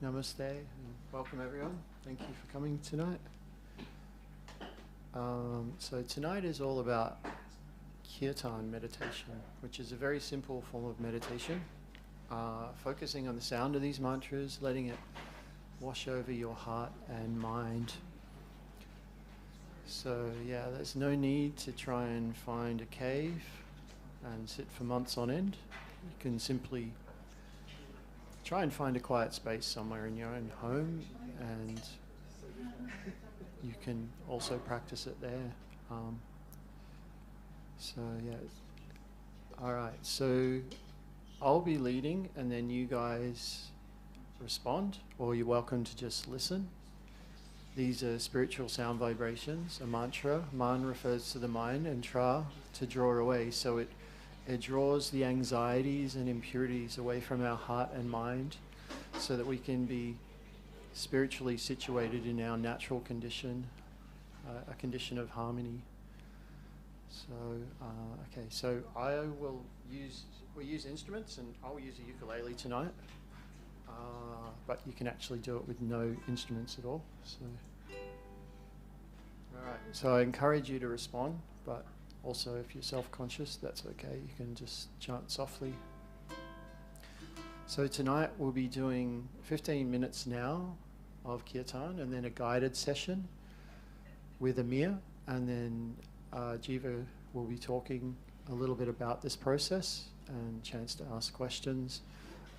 Namaste and welcome everyone. Thank you for coming tonight. So tonight is all about Kirtan meditation, which is a very simple form of meditation, focusing on the sound of these mantras, letting it wash over your heart and mind. So yeah, there's no need to try and find a cave and sit for months on end. You can simply try and find a quiet space somewhere in your own home, and you can also practice it there. So yeah, all right. So I'll be leading, and then you guys respond, or you're welcome to just listen. These are spiritual sound vibrations. A mantra, man refers to the mind, and tra to draw away. So it draws the anxieties and impurities away from our heart and mind so that we can be spiritually situated in our natural condition, a condition of harmony. So, okay, so we'll use instruments, and I'll use a ukulele tonight, but you can actually do it with no instruments at all. So, all right, so I encourage you to respond, but also, if you're self-conscious, that's okay. You can just chant softly. So tonight we'll be doing 15 minutes now of Kirtan, and then a guided session with Amir, and then Jiva will be talking a little bit about this process and chance to ask questions.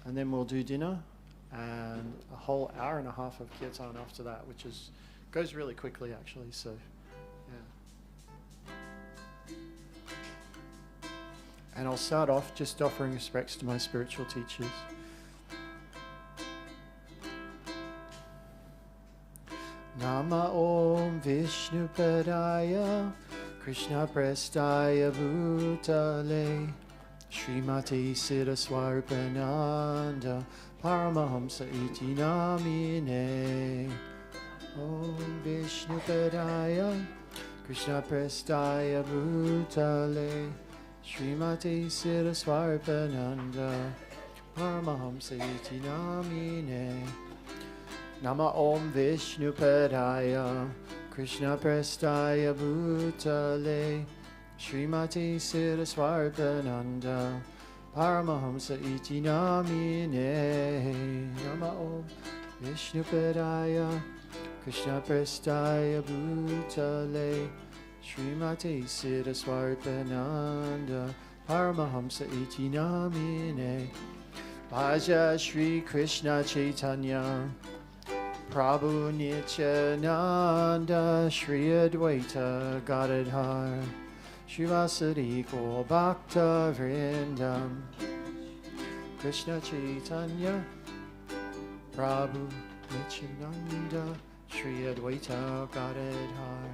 And then we'll do dinner and a whole hour and a half of Kirtan after that, which goes really quickly actually. So, yeah. And I'll start off just offering respects to my spiritual teachers. Nama Om Vishnu Padaya Krishna Prestaya Bhutale Srimati Siddhaswarupananda Paramahamsa Iti Namine. Om Vishnu Padaya Krishna Prestaya Bhutale Srimati Siddhaswarupananda Paramahamsa Iti Namine. Nama Om Vishnu Padaya Krishna Prestaya Bhutale Srimati Siddhaswarupananda Paramahamsa Iti Namine. Nama Om Vishnu Padaya Krishna Prestaya Bhutale Srimati Siddhaswarupananda Paramahamsa Iti Namine. Bhaja Shri Krishna Chaitanya Prabhu Nityananda Shri Advaita Gadadhar Srivasadi Gaur Bhakta Vrindam. Krishna Chaitanya Prabhu Nityananda Shri Advaita Gadadhar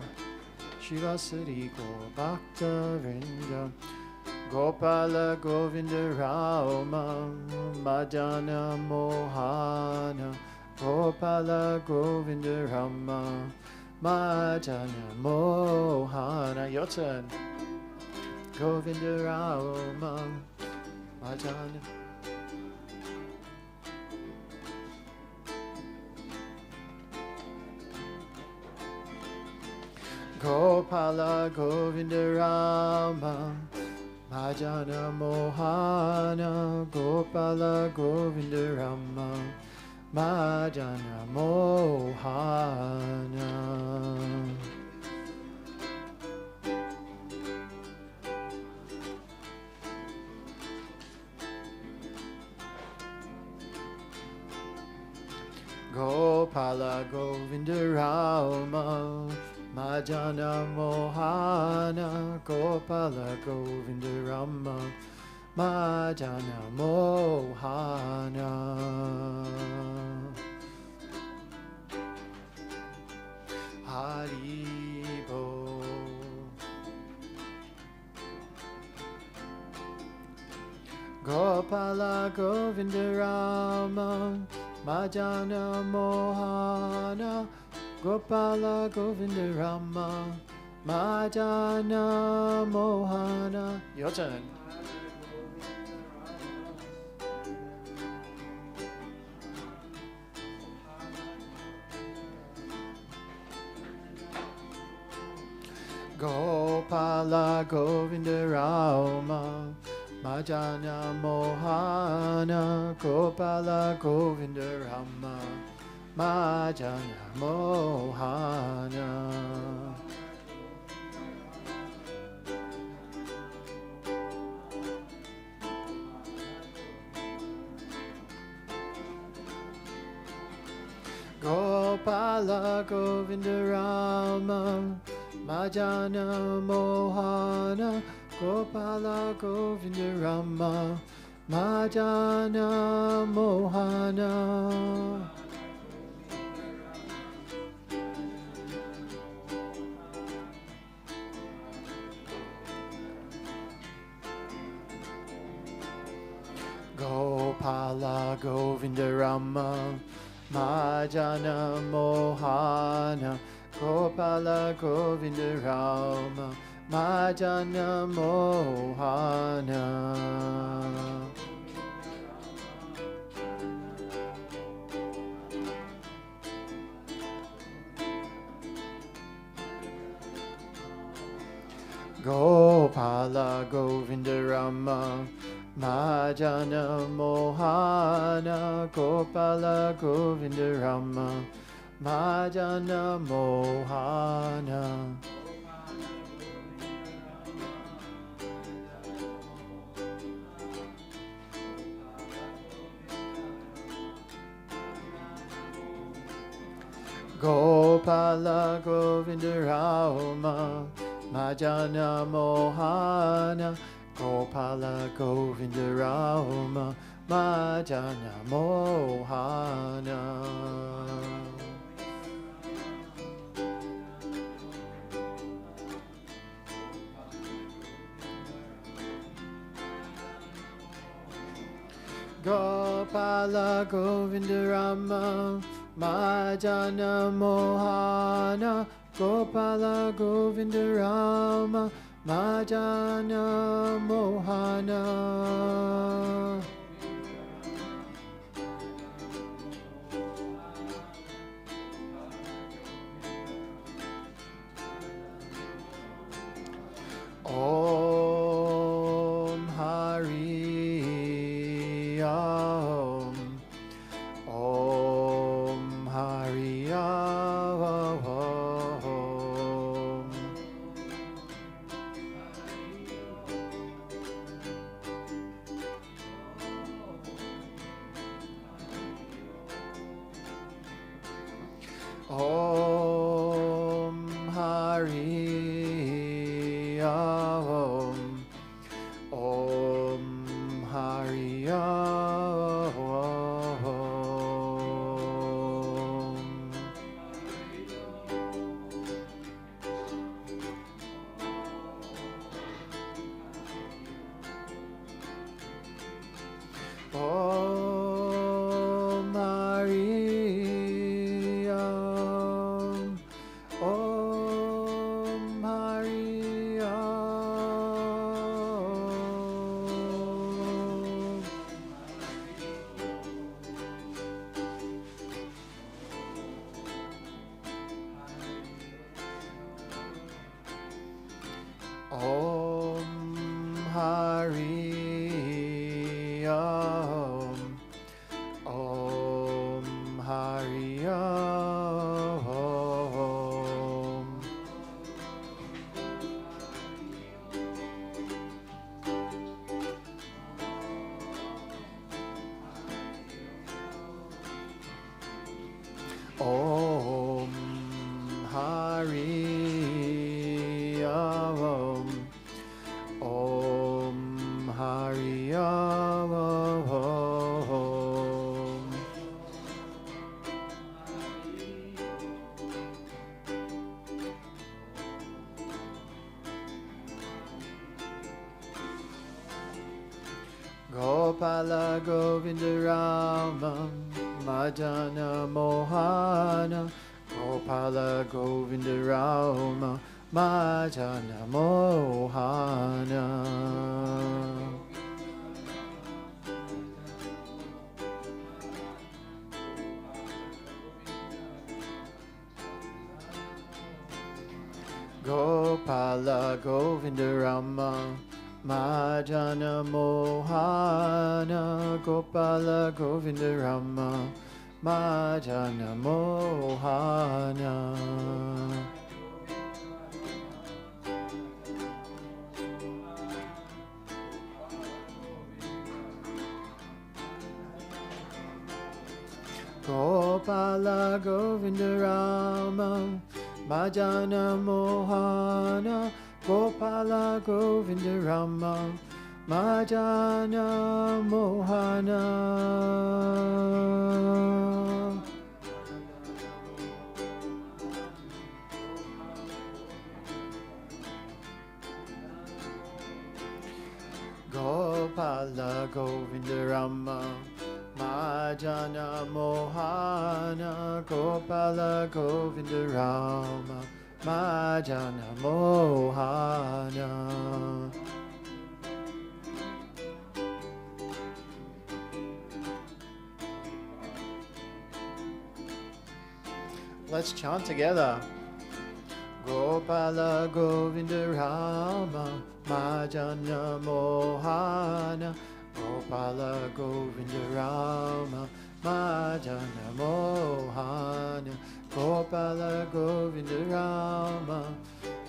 Srivasadi Gaur Bhakta Vrindam. Gopala Govinda Rama Madana Mohana Gopala Govinda Rama Madana Mohana. Your turn. Govinda Rama Madana. Gopala Govinda Rama Madana Mohana Gopala Govinda Rama Madana Mohana. Gopala Govinda Rama Madana Mohana Gopala Govinda Rama Madana Mohana. Haribo. Gopala Govinda Rama Madana Mohana Gopala Govinda Rama Madana Mohana. Your turn. Gopala Govinda Rama Madana Mohana Gopala Govinda Rama Madana Mohana. Gopala Govinda Rama Madana Mohana Gopala Govinda Rama Madana Mohana. Gopala Govinda Rama Madana Mohana Gopala Govinda Rama Madana Mohana. Gopala Govinda Rama Madana Mohana Gopala Govinda Rama Madana Mohana. Gopala Govinda Rama Madana Mohana Gopala Govinda Rama Madana Mohana. Gopala Govinda Rama Madana Mohana Gopala Govinda Rama Madana Mohana. Om Hari Om. Om Hari Om. Om Hari Om. Om Hari Om. Om Hari Om. Om Hari Om. Om Hari Om. Om Hari Om. Om Hari Om. Om Hari Om. Gopala Govinda Rama Madana Mohana Gopala Govinda Rama Madana Mohana. Gopala Govinda Rama Madana Mohana Gopala Govinda Rama Madana Mohana. Gopala Govinda Rama Madana Mohana Gopala Govinda Rama Madana Mohana. Gopala Govinda Rama Madana Mohana Gopala Govinda Rama Madana Mohana. Let's chant together. Gopala Govinda Rama Madana Mohana Gopala Govinda Rama Madana Mohana Gopala Govinda Rama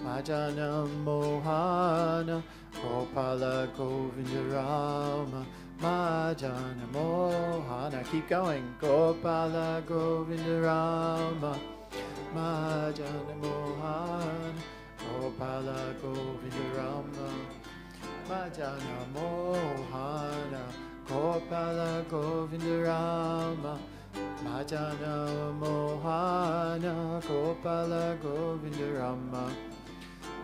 Madana Mohana Gopala Govinda Rama Madana Mohana. Keep going. Gopala Govinda Rama Madana Mohana Gopala Govinda Rama Madana Mohana Gopala Govinda Rama Madana Mohana Gopala Govinda Rama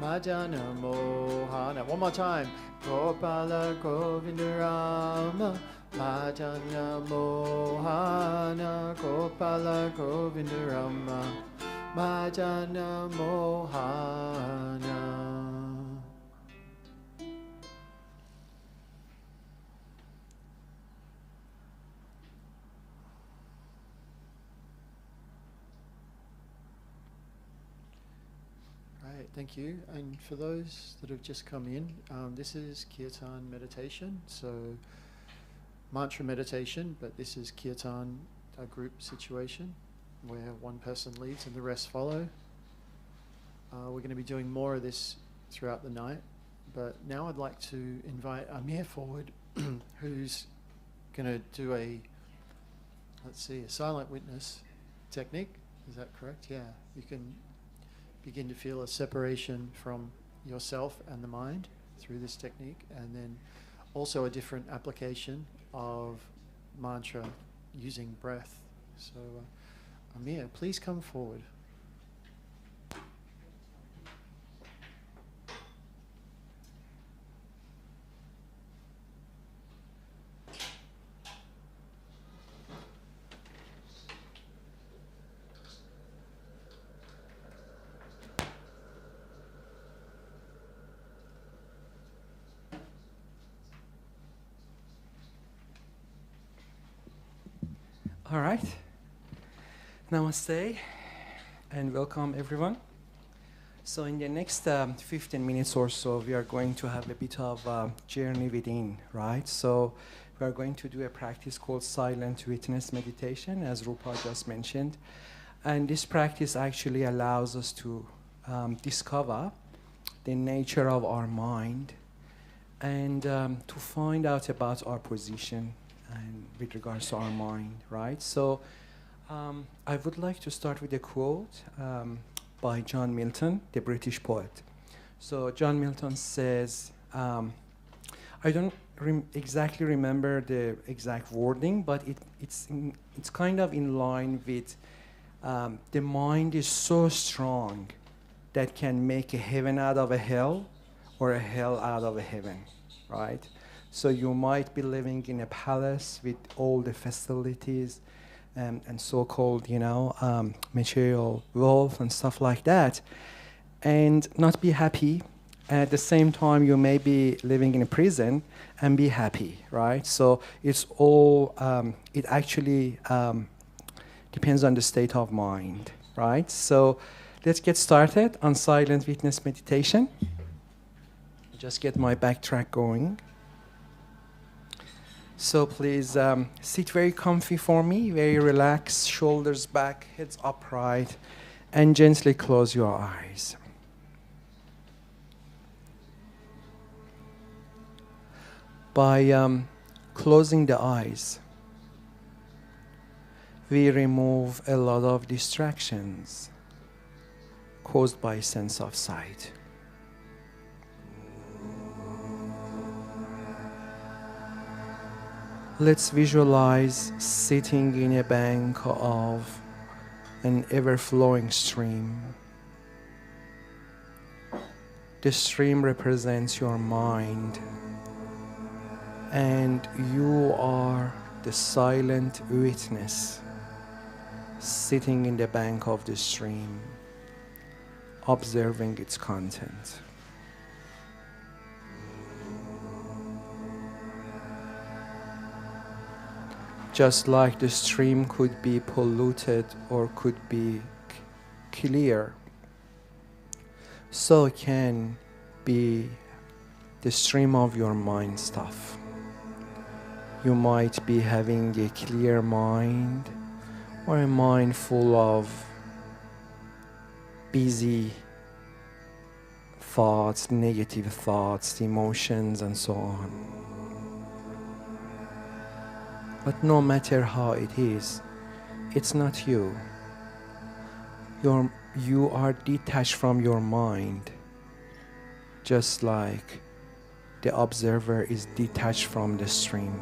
Madana Mohana. One more time. Gopala Govinda Rama Madana Mohana Gopala Govinda Rama Madana Mohana. Right, thank you. And for those that have just come in, this is Kirtan meditation. So mantra meditation, but this is Kirtan, a group situation where one person leads and the rest follow. We're going to be doing more of this throughout the night, but now I'd like to invite Amir forward, who's going to do a silent witness technique. Is that correct? Yeah. You can begin to feel a separation from yourself and the mind through this technique, and then also a different application of mantra using breath. So Amir, please come forward. All right. Namaste and welcome everyone. So in the next 15 minutes or so, we are going to have a bit of a journey within, right? So we are going to do a practice called silent witness meditation, as Rupa just mentioned. And this practice actually allows us to discover the nature of our mind and to find out about our position and with regards to our mind, right? So I would like to start with a quote by John Milton, the British poet. So John Milton says, I don't exactly remember the exact wording, but it's kind of in line with the mind is so strong that can make a heaven out of a hell or a hell out of a heaven, right? So you might be living in a palace with all the facilities and so-called, material wealth and stuff like that, and not be happy. At the same time, you may be living in a prison and be happy, right? So it's all, it actually depends on the state of mind, right? So Let's get started on silent witness meditation. Just get my backtrack going. So please sit very comfy for me, very relaxed, shoulders back, heads upright, and gently close your eyes. By closing the eyes, we remove a lot of distractions caused by sense of sight. Let's visualize sitting in a bank of an ever-flowing stream. The stream represents your mind, and you are the silent witness sitting in the bank of the stream, observing its content. Just like the stream could be polluted or could be clear, so can be the stream of your mind stuff. You might be having a clear mind or a mind full of busy thoughts, negative thoughts, emotions, and so on. But no matter how it is, it's not you. You are detached from your mind, just like the observer is detached from the stream.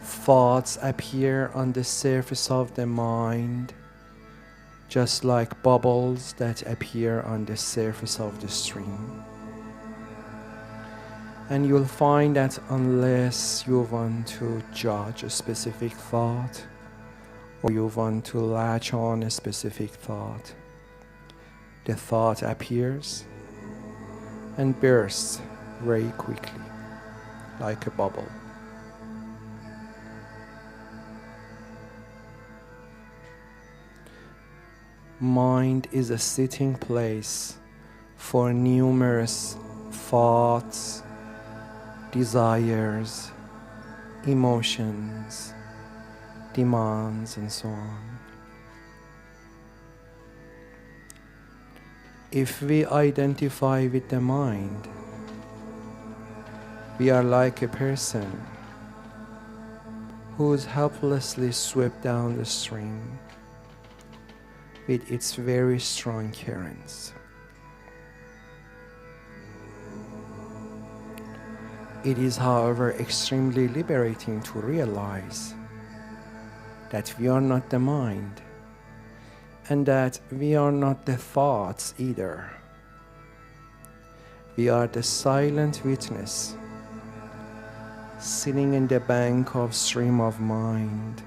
Thoughts appear on the surface of the mind, just like bubbles that appear on the surface of the stream. And you'll find that unless you want to judge a specific thought, or you want to latch on a specific thought, the thought appears and bursts very quickly, like a bubble. Mind is a sitting place for numerous thoughts, desires, emotions, demands, and so on. If we identify with the mind, we are like a person who is helplessly swept down the stream with its very strong currents. It is, however, extremely liberating to realize that we are not the mind, and that we are not the thoughts either. We are the silent witness sitting in the bank of stream of mind,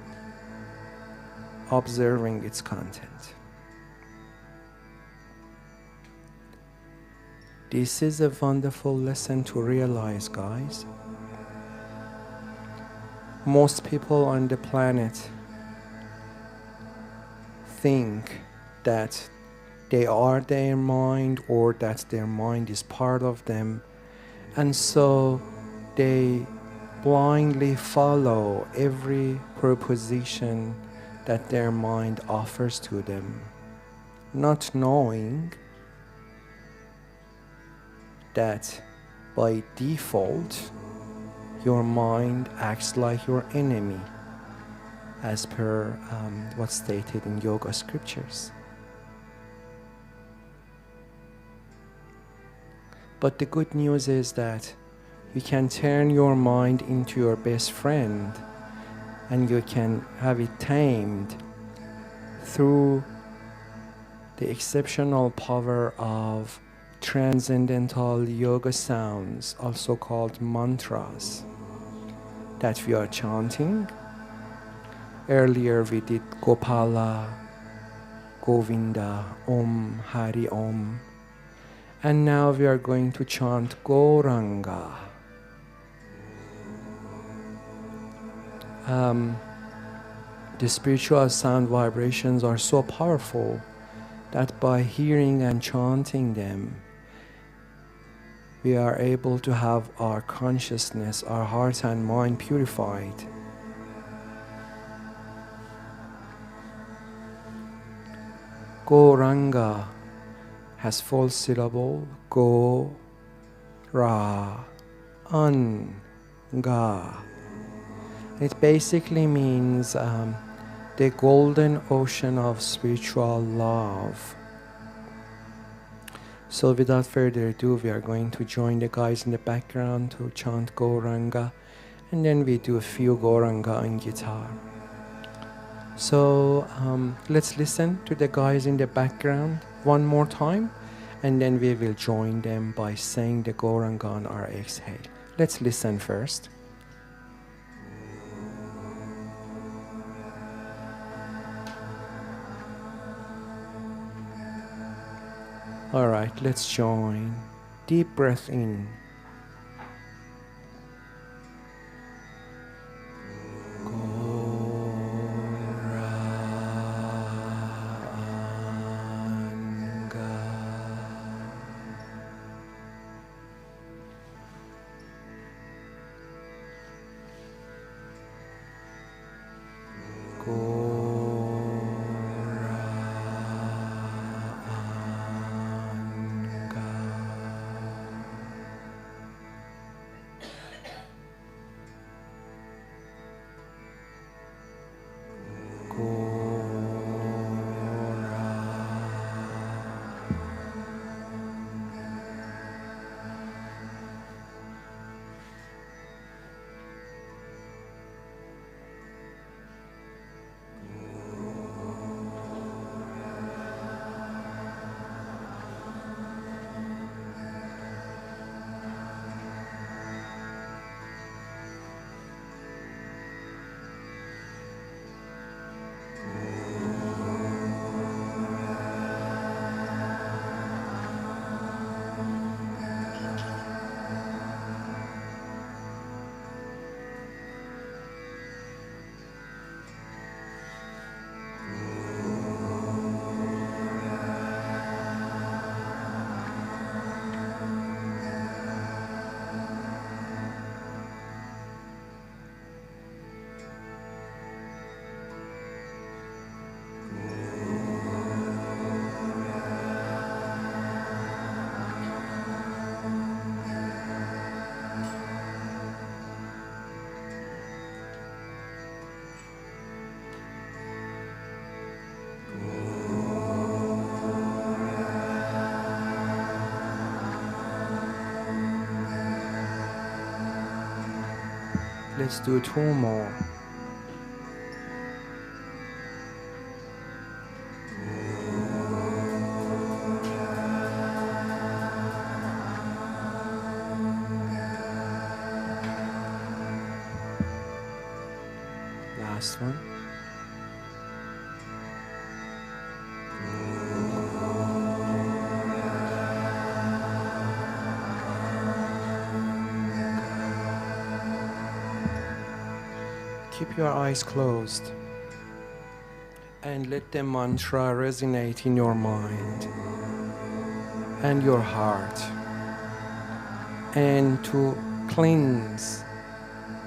observing its content. This is a wonderful lesson to realize, guys. Most people on the planet think that they are their mind, or that their mind is part of them, and so they blindly follow every proposition that their mind offers to them, not knowing that by default your mind acts like your enemy, as per what's stated in yoga scriptures. But the good news is that you can turn your mind into your best friend, and you can have it tamed through the exceptional power of transcendental yoga sounds, also called mantras, that we are chanting. Earlier we did Gopala, Govinda, Om, Hari Om, and now we are going to chant The spiritual sound vibrations are so powerful that by hearing and chanting them, we are able to have our consciousness, our heart and mind purified. Goranga has full syllable. Go, ra, an, ga. It basically means the golden ocean of spiritual love. So without further ado, we are going to join the guys in the background to chant Goranga, and then we do a few Goranga on guitar. So let's listen to the guys in the background one more time, and then we will join them by saying the Goranga on our exhale. Let's listen first. All right, let's join. Deep breath in. Let's do two more. Last one. Keep your eyes closed and let the mantra resonate in your mind and your heart, and to cleanse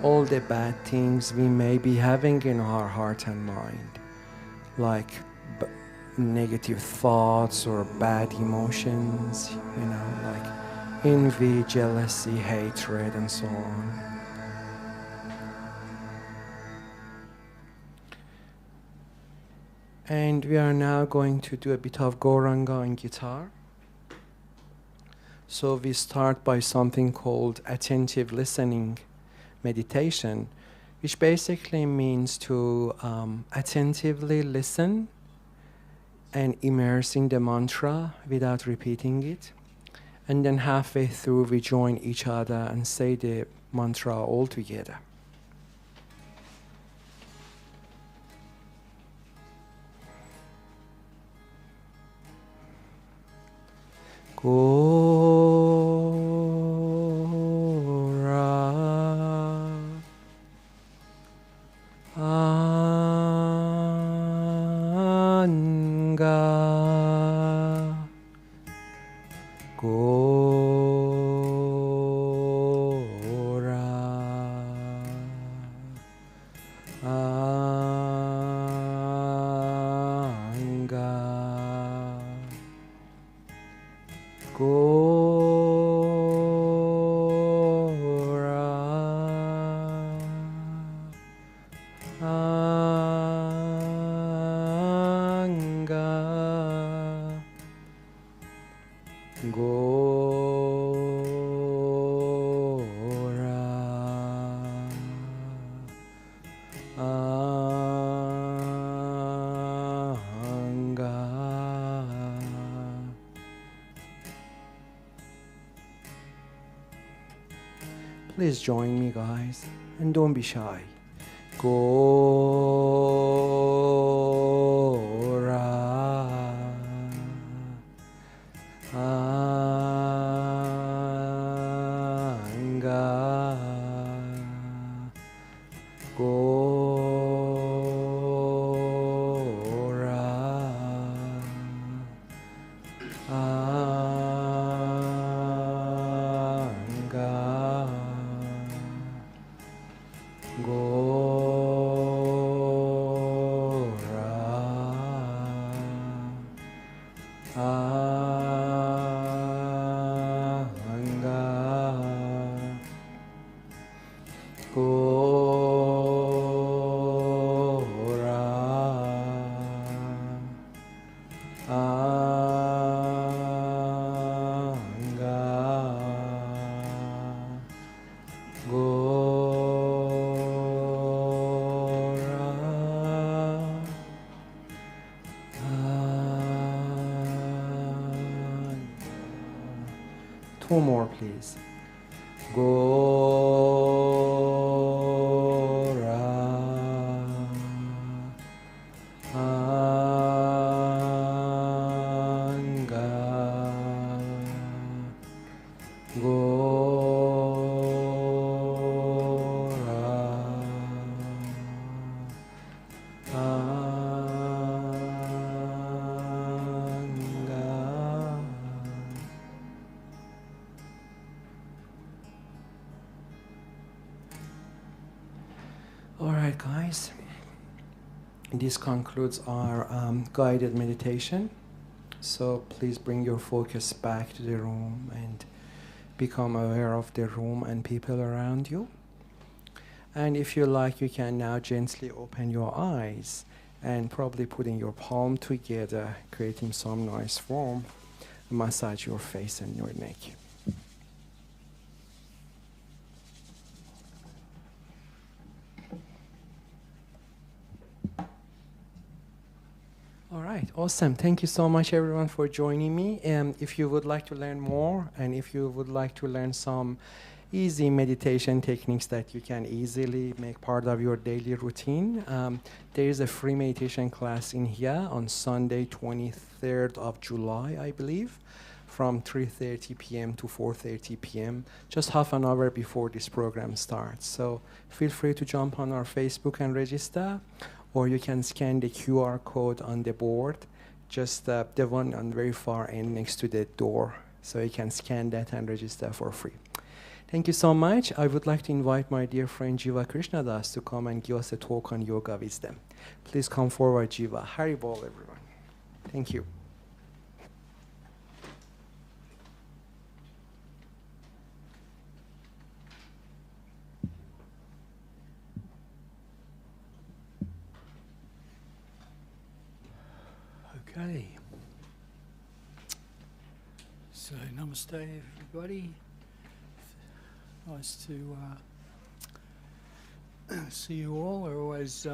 all the bad things we may be having in our heart and mind, like negative thoughts or bad emotions, like envy, jealousy, hatred, and so on. And we are now going to do a bit of Goranga on guitar. So we start by something called attentive listening meditation, which basically means to attentively listen and immerse in the mantra without repeating it. And then halfway through, we join each other and say the mantra all together. Gora, Please join me, guys, and don't be shy. Gora Anga Gora Anga Two more, please. Gora Anga All right, guys. This concludes our guided meditation. So please bring your focus back to the room and become aware of the room and people around you. And if you like, you can now gently open your eyes and probably putting your palm together, creating some nice warmth. Massage your face and your neck. All right, awesome. Thank you so much, everyone, for joining me. If you would like to learn more, and if you would like to learn some easy meditation techniques that you can easily make part of your daily routine, there is a free meditation class in here on Sunday, 23rd of July, I believe, from 3:30 p.m. to 4:30 p.m., just half an hour before this program starts. So feel free to jump on our Facebook and register, or you can scan the QR code on the board, just the one on the very far end next to the door. So you can scan that and register for free. Thank you so much. I would like to invite my dear friend Jiva Krishnadas to come and give us a talk on yoga wisdom. Please come forward, Jiva. Haribol, everyone. Thank you. Okay. So, namaste, everybody. Nice to see you all. We're always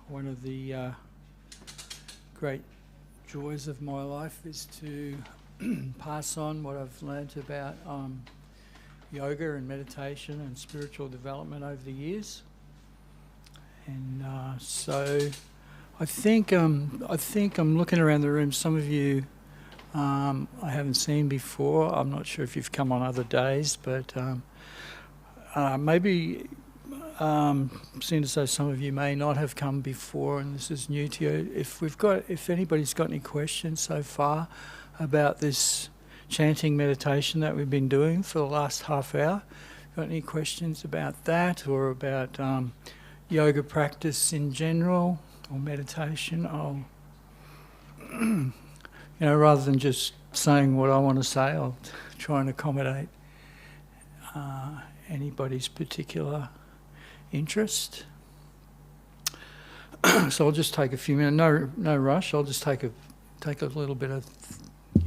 one of the great joys of my life is to pass on what I've learnt about yoga and meditation and spiritual development over the years. And so I think I'm looking around the room. Some of you I haven't seen before. I'm not sure if you've come on other days, but maybe seems as though some of you may not have come before, and this is new to you. If anybody's got any questions so far about this chanting meditation that we've been doing for the last half hour, got any questions about that or about yoga practice in general or meditation? I'll, rather than just saying what I want to say, I'll try and accommodate anybody's particular interest. So I'll just take a few minutes. No rush. I'll just take a little bit of,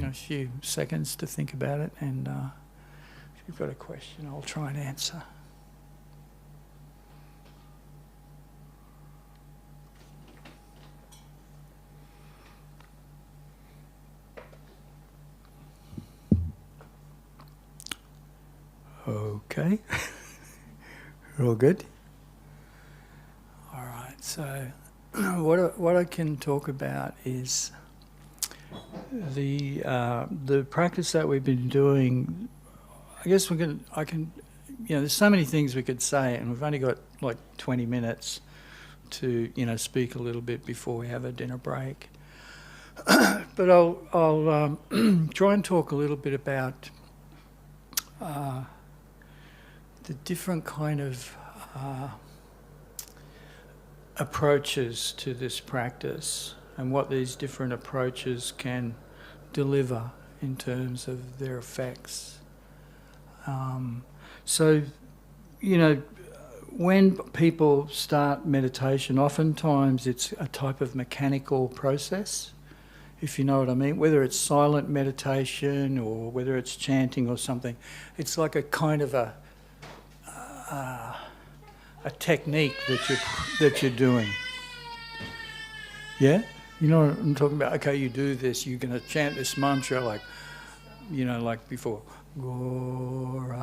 a few seconds to think about it, and if you've got a question, I'll try and answer. Okay? We're all good? All right, so what I can talk about is the practice that we've been doing. I guess there's so many things we could say, and we've only got like 20 minutes to, speak a little bit before we have a dinner break. But I'll try and talk a little bit about the different kind of approaches to this practice and what these different approaches can deliver in terms of their effects. So, when people start meditation, oftentimes it's a type of mechanical process, if you know what I mean, whether it's silent meditation or whether it's chanting or something. It's like a kind of a technique that you're doing. Yeah? You know what I'm talking about? Okay, you do this, you're going to chant this mantra like before. Gora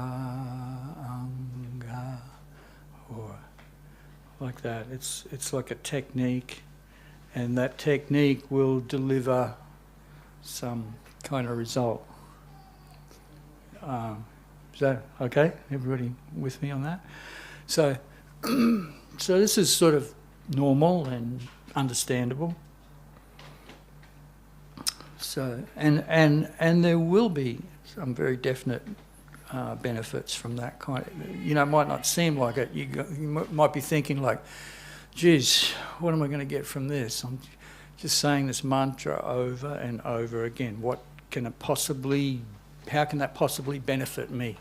Anga, or like that. It's like a technique, and that technique will deliver some kind of result. Is that okay? Everybody with me on that? So this is sort of normal and understandable. So and there will be some very definite benefits from that kind of, it might not seem like it. You might be thinking like, geez, what am I going to get from this? I'm just saying this mantra over and over again. How can that possibly benefit me?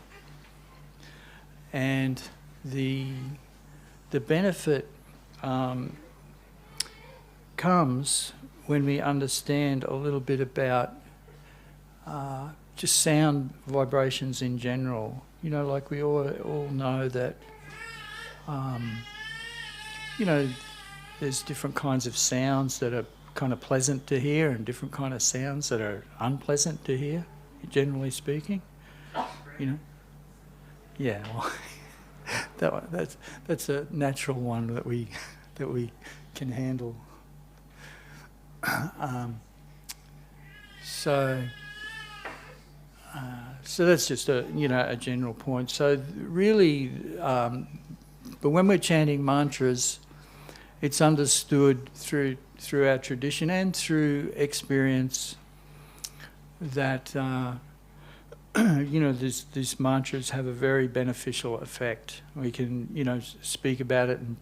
And the benefit comes when we understand a little bit about just sound vibrations in general. Like we all know that, there's different kinds of sounds that are kind of pleasant to hear and different kind of sounds that are unpleasant to hear, generally speaking. Yeah, well, that's a natural one that we can handle. So that's just a general point. So really, but when we're chanting mantras, it's understood through our tradition and through experience that these mantras have a very beneficial effect. We can speak about it and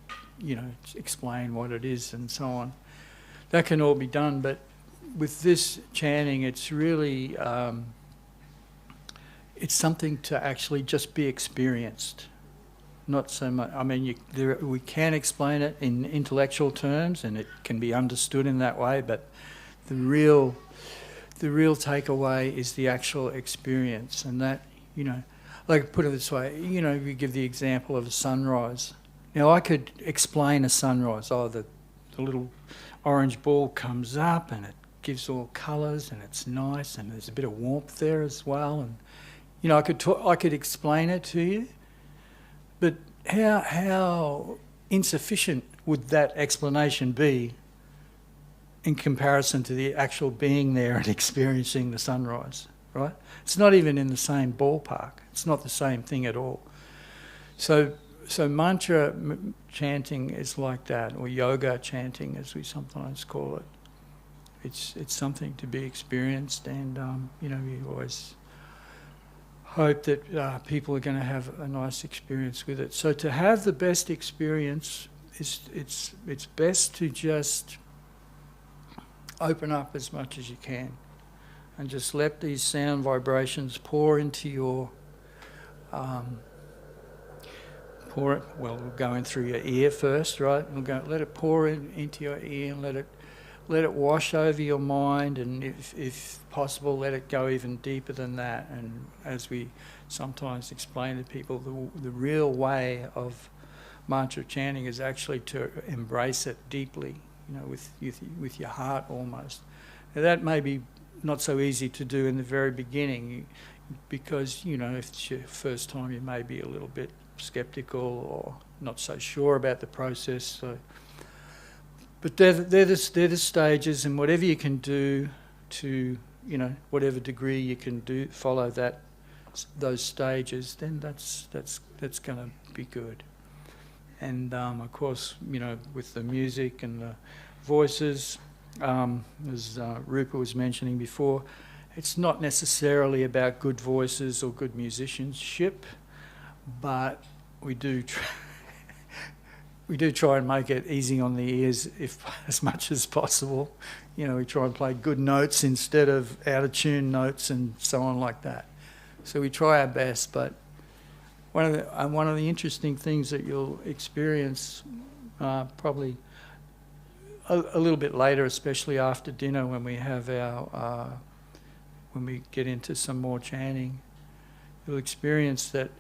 explain what it is and so on. That can all be done, but with this chanting, it's really it's something to actually just be experienced. Not so much. I mean, we can explain it in intellectual terms, and it can be understood in that way. But the real takeaway is the actual experience, and that like put it this way. We give the example of a sunrise. Now, I could explain a sunrise. Oh, the little orange ball comes up, and it gives all colours, and it's nice, and there's a bit of warmth there as well, and I could explain it to you, but how insufficient would that explanation be in comparison to the actual being there and experiencing the sunrise, right? It's not even in the same ballpark. It's not the same thing at all. So mantra chanting is like that, or yoga chanting, as we sometimes call it. It's something to be experienced, and you always hope that people are going to have a nice experience with it. So to have the best experience, it's best to just open up as much as you can and just let these sound vibrations pour into your we'll go in through your ear first, right? Let it pour into your ear, and let it wash over your mind, and if possible, let it go even deeper than that. And as we sometimes explain to people, the real way of mantra chanting is actually to embrace it deeply, with your heart almost. Now, that may be not so easy to do in the very beginning. because, you know, if it's your first time, you may be a little bit skeptical or not so sure about the process. So, but they're the stages, and whatever you can do to, you know, whatever degree you can do, follow those stages, then that's going to be good. And of course, you know, with the music and the voices, as Rupa was mentioning before, it's not necessarily about good voices or good musicianship, but we do try and make it easy on the ears as much as possible. You know, we try and play good notes instead of out of tune notes and so on like that. So we try our best, but one of the interesting things that you'll experience probably a little bit later, especially after dinner when we have when we get into some more chanting, you'll experience that,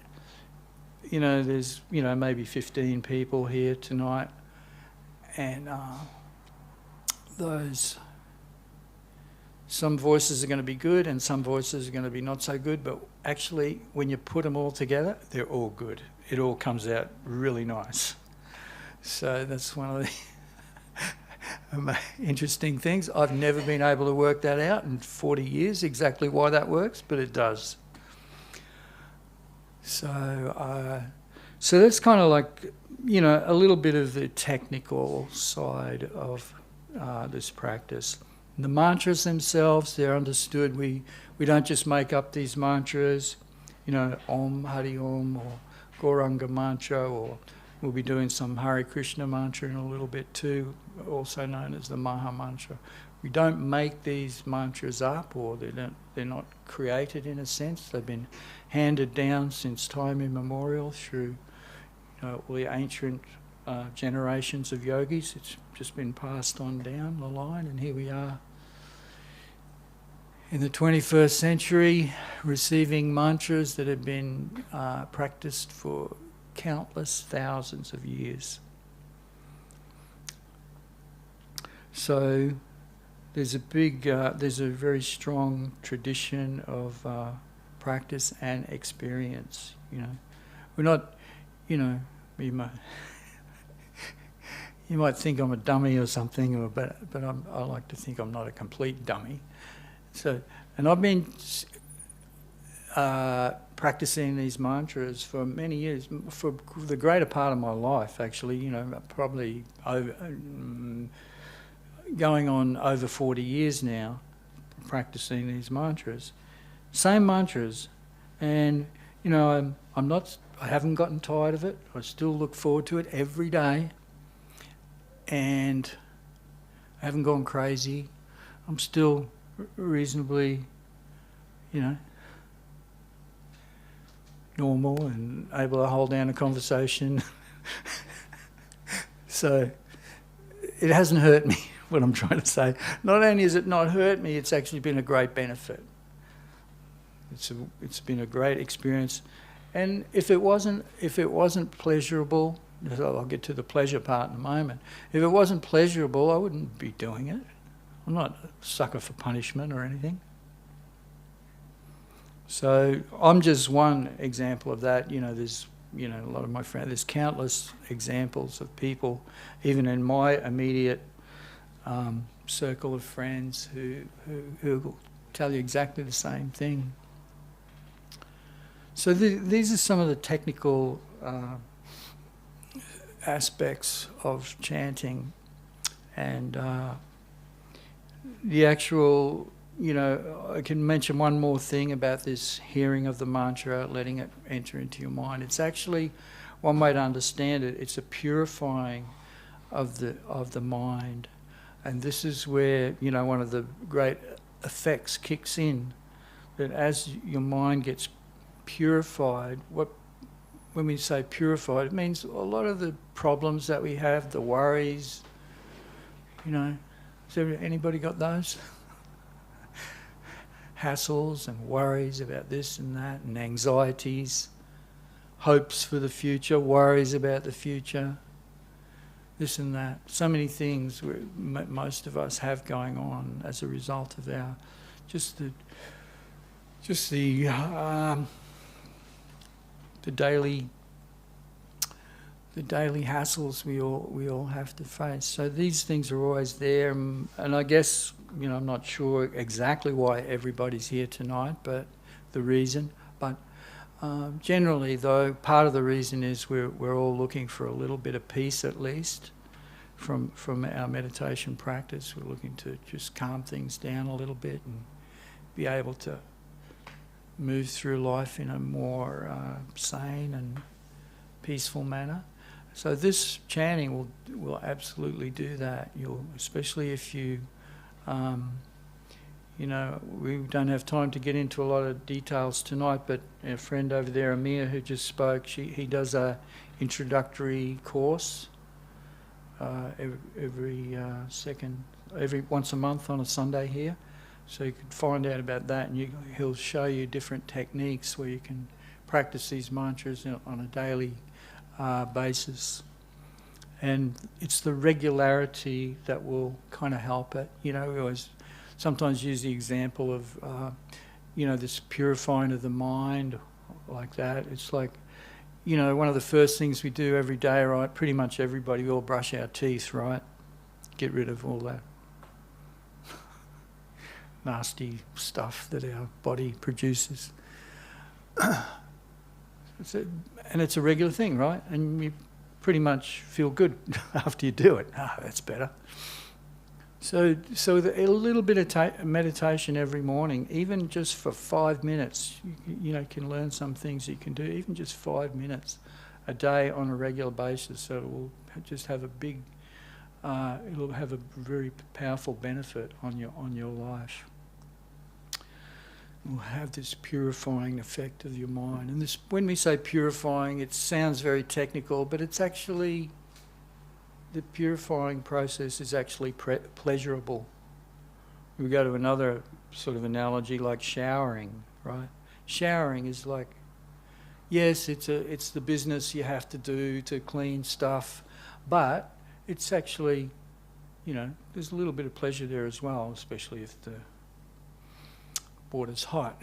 you know, there's, you know, maybe 15 people here tonight, and some voices are going to be good and some voices are going to be not so good, but actually when you put them all together, they're all good. It all comes out really nice. So that's one of the interesting things. I've never been able to work that out in 40 years, exactly why that works, but it does. So that's kind of like, you know, a little bit of the technical side of this practice. The mantras themselves, they're understood. We don't just make up these mantras, you know, Om, Hari Om, or Gauranga mantra, or we'll be doing some Hare Krishna mantra in a little bit too, also known as the Maha Mantra. We don't make these mantras up, or they're not created in a sense. They've been handed down since time immemorial through, you know, all the ancient generations of yogis. It's just been passed on down the line, and here we are in the 21st century receiving mantras that have been practiced for countless thousands of years. So there's a very strong tradition of practice and experience. You know, we're not, you know, you might think I'm a dummy or something, but I like to think I'm not a complete dummy. So, and I've been practicing these mantras for many years, for the greater part of my life, actually. You know, probably going on over 40 years now, practicing these mantras, same mantras, and you know, I haven't gotten tired of it. I still look forward to it every day, and I haven't gone crazy. I'm still reasonably, you know, normal and able to hold down a conversation. So it hasn't hurt me, what I'm trying to say. Not only has it not hurt me, it's actually been a great benefit. It's been a great experience. And if it wasn't pleasurable, I'll get to the pleasure part in a moment. If it wasn't pleasurable, I wouldn't be doing it. I'm not a sucker for punishment or anything. So I'm just one example of that. You know, there's, you know, a lot of my friends, there's countless examples of people, even in my immediate circle of friends who will tell you exactly the same thing. So these are some of the technical aspects of chanting, and the actual, you know, I can mention one more thing about this hearing of the mantra, letting it enter into your mind. It's actually, one way to understand it, it's a purifying of the mind. And this is where, you know, one of the great effects kicks in, that as your mind gets purified, when we say purified, it means a lot of the problems that we have, the worries, you know, has anybody got those? Hassles and worries about this and that, and anxieties, hopes for the future, worries about the future, this and that. So many things most of us have going on as a result of our, just just the daily hassles we all have to face. So these things are always there, and I guess, you know, I'm not sure exactly why everybody's here tonight, but the reason. But generally, though, part of the reason is we're all looking for a little bit of peace, at least, from our meditation practice. We're looking to just calm things down a little bit and be able to move through life in a more sane and peaceful manner. So this chanting will absolutely do that. Especially if you, you know, we don't have time to get into a lot of details tonight, but our friend over there, Amir, who just spoke, he does a introductory course every once a month on a Sunday here. So you could find out about that, and he'll show you different techniques where you can practice these mantras on a daily basis. And it's the regularity that will kind of help it. You know, we always sometimes use the example of, you know, this purifying of the mind, like that. It's like, you know, one of the first things we do every day, right? Pretty much everybody, we all brush our teeth, right? Get rid of all that nasty stuff that our body produces. And it's a regular thing, right? And you pretty much feel good after you do it. That's better. So a little bit of meditation every morning, even just for 5 minutes, you know, can learn some things you can do, even just 5 minutes a day on a regular basis. So it will just have a big, it'll have a very powerful benefit on your life. Will have this purifying effect of your mind. And this, when we say purifying, it sounds very technical, but it's actually, the purifying process is actually pleasurable. We go to another sort of analogy like showering, right? Showering is like, yes, it's the business you have to do to clean stuff, but it's actually, you know, there's a little bit of pleasure there as well, especially if the water's hot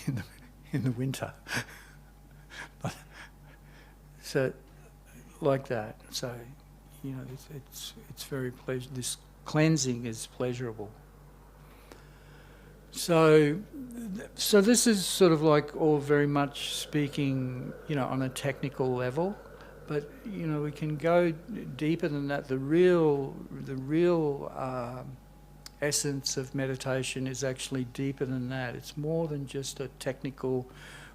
in the winter. So, like that. So, you know, it's very this cleansing is pleasurable. So this is sort of like all very much speaking, you know, on a technical level, but you know, we can go deeper than that. The real essence of meditation is actually deeper than that. It's more than just a technical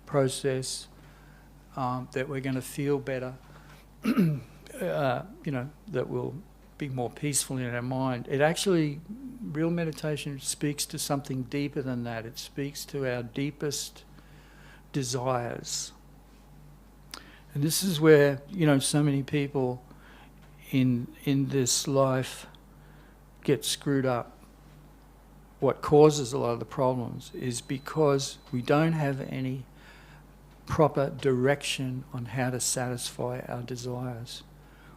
process that we're going to feel better, you know, that will be more peaceful in our mind. It actually, real meditation speaks to something deeper than that. It speaks to our deepest desires. And this is where, you know, so many people in this life get screwed up. What causes a lot of the problems is because we don't have any proper direction on how to satisfy our desires.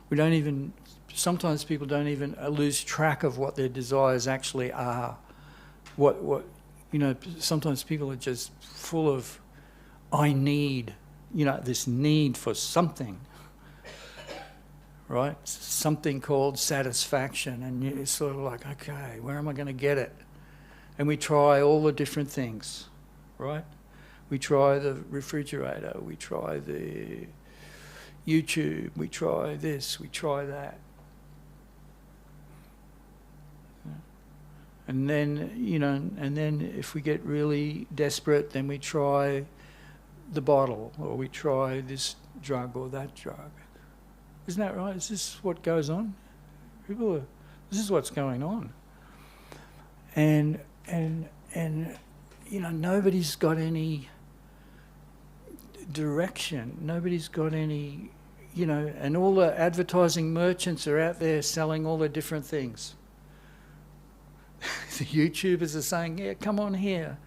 We don't even, sometimes people don't even lose track of what their desires actually are. What you know, sometimes people are just full of, I need, you know, this need for something, right? Something called satisfaction, and it's sort of like, okay, where am I going to get it? And we try all the different things, right? We try the refrigerator, we try the YouTube, we try this, we try that. And then, you know, and then if we get really desperate, then we try the bottle, or we try this drug or that drug. Isn't that right? Is this what goes on? This is what's going on. And you know, nobody's got any direction. Nobody's got any, you know, and all the advertising merchants are out there selling all the different things. The YouTubers are saying, yeah, come on here,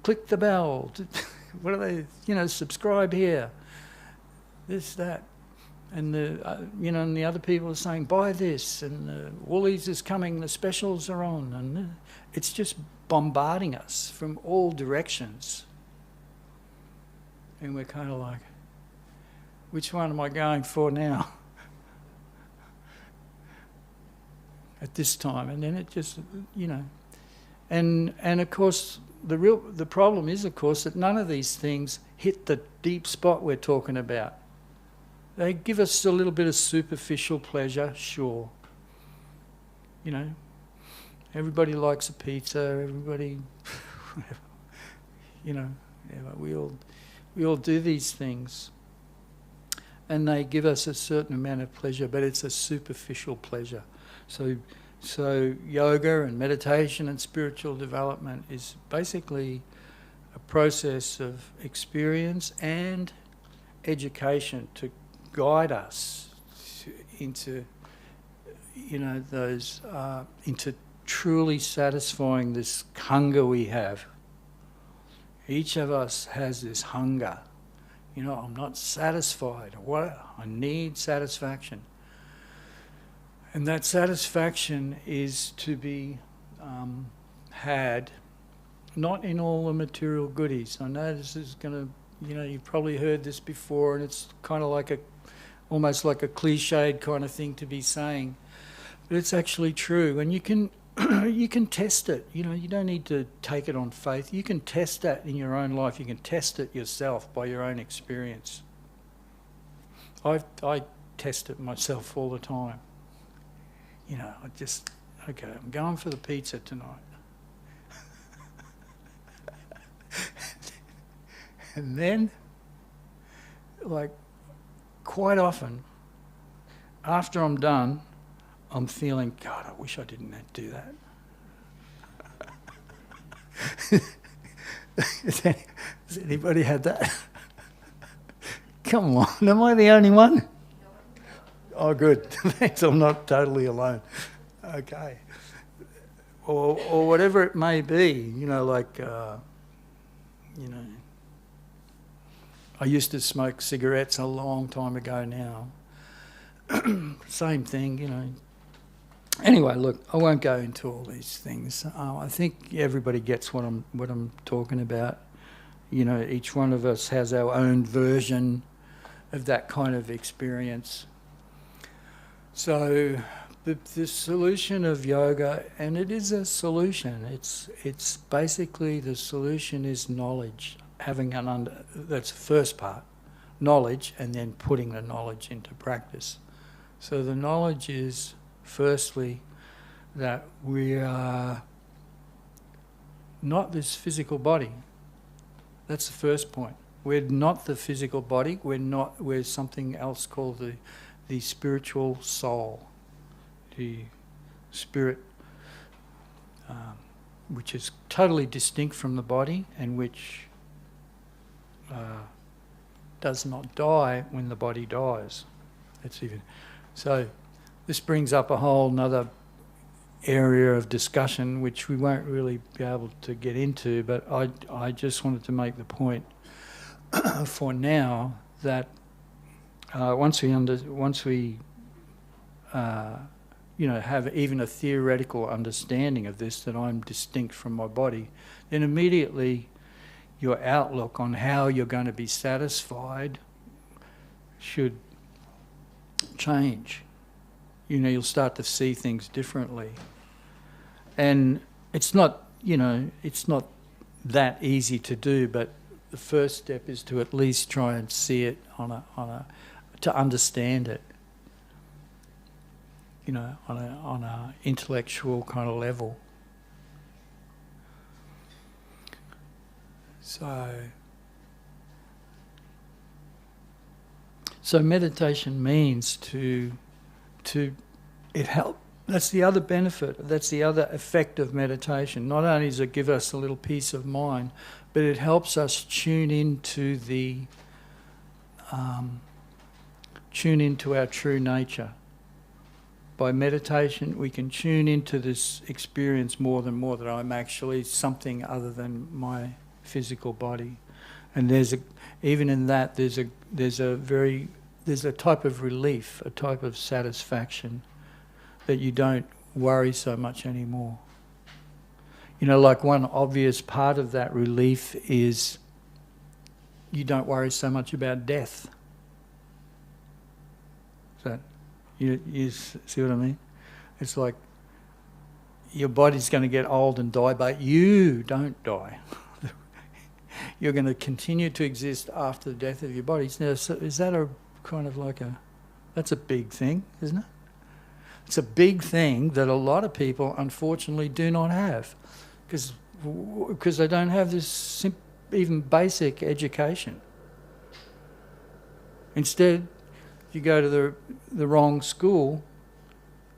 click the bell. What are they, you know, subscribe here, this, that. and and the other people are saying, buy this, and Woolies is coming, the specials are on, and it's just bombarding us from all directions. And we're kind of like, which one am I going for now? At this time, and then it just, and of course the problem is, of course, that none of these things hit the deep spot we're talking about. They give us a little bit of superficial pleasure, sure. Everybody likes a pizza. Everybody, we all do these things, and they give us a certain amount of pleasure, but it's a superficial pleasure. So yoga and meditation and spiritual development is basically a process of experience and education to guide us into into truly satisfying this hunger we have. Each of us has this hunger. I'm not satisfied. I need satisfaction. And that satisfaction is to be had not in all the material goodies. I know this is going to, you've probably heard this before, and it's kind of almost like a cliched kind of thing to be saying, but it's actually true. And you can test it. You don't need to take it on faith. You can test that in your own life. You can test it yourself by your own experience. I test it myself all the time. I'm going for the pizza tonight. And then, quite often, after I'm done, I'm feeling, God, I wish I didn't have to do that. Has anybody had that? Come on, am I the only one? Oh, good. Thanks, I'm not totally alone. Okay. Or whatever it may be, I used to smoke cigarettes a long time ago now. Same thing, Anyway, look, I won't go into all these things. I think everybody gets what I'm talking about. Each one of us has our own version of that kind of experience. So the solution of yoga, and it is a solution, it's basically the solution is knowledge, that's the first part, knowledge, and then putting the knowledge into practice. So the knowledge is, firstly, that we are not this physical body. That's the first point. We're not the physical body, we're something else called the spiritual soul, the spirit, which is totally distinct from the body and which does not die when the body dies. So this brings up a whole nother area of discussion which we won't really be able to get into, but I just wanted to make the point for now that once we have even a theoretical understanding of this, that I'm distinct from my body, then immediately your outlook on how you're going to be satisfied should change. You'll start to see things differently. And it's not that easy to do, but the first step is to at least try and see it to understand it, on a intellectual kind of level. So meditation means it helps. That's the other benefit. That's the other effect of meditation. Not only does it give us a little peace of mind, but it helps us tune into our true nature. By meditation, we can tune into this experience more that I'm actually something other than my physical body. And even in that, there's a very there's a type of relief, a type of satisfaction that you don't worry so much anymore. You know, like one obvious part of that relief is you don't worry so much about death. So you see what I mean? It's like your body's going to get old and die, but you don't die. You're going to continue to exist after the death of your body. Now, so is that a kind of like that's a big thing, isn't it? It's a big thing that a lot of people unfortunately do not have because they don't have this even basic education. Instead, if you go to the wrong school,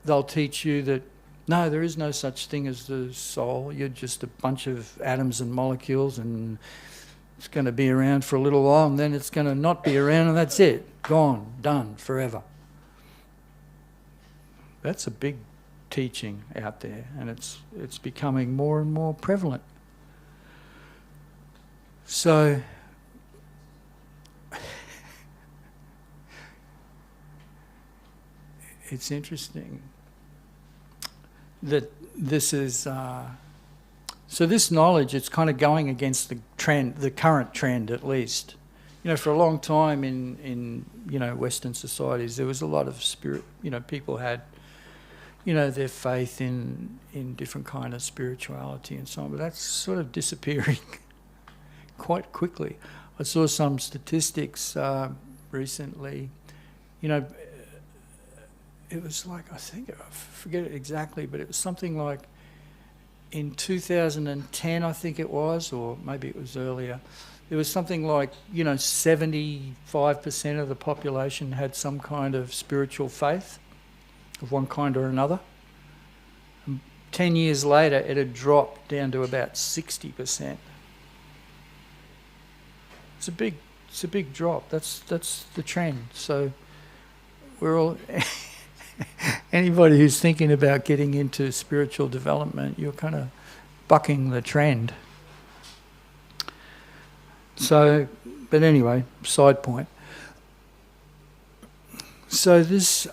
they'll teach you that, no, there is no such thing as the soul. You're just a bunch of atoms and molecules, and it's going to be around for a little while, and then it's going to not be around, and that's it. Gone, done, forever. That's a big teaching out there, and it's becoming more and more prevalent. So it's interesting that this is so this knowledge, it's kind of going against the trend, the current trend at least. You know, for a long time in you know, Western societies, there was a lot of spirit, you know, people had, you know, their faith in different kind of spirituality and so on, but that's sort of disappearing quite quickly. I saw some statistics recently, you know, it was like, I think, I forget it exactly, but it was something like in 2010, I think it was, or maybe it was earlier, there was something like, you know, 75% of the population had some kind of spiritual faith of one kind or another. And 10 years later, it had dropped down to about 60%. It's a big drop. That's the trend. So we're all anybody who's thinking about getting into spiritual development, you're kind of bucking the trend. So, but anyway, side point. So this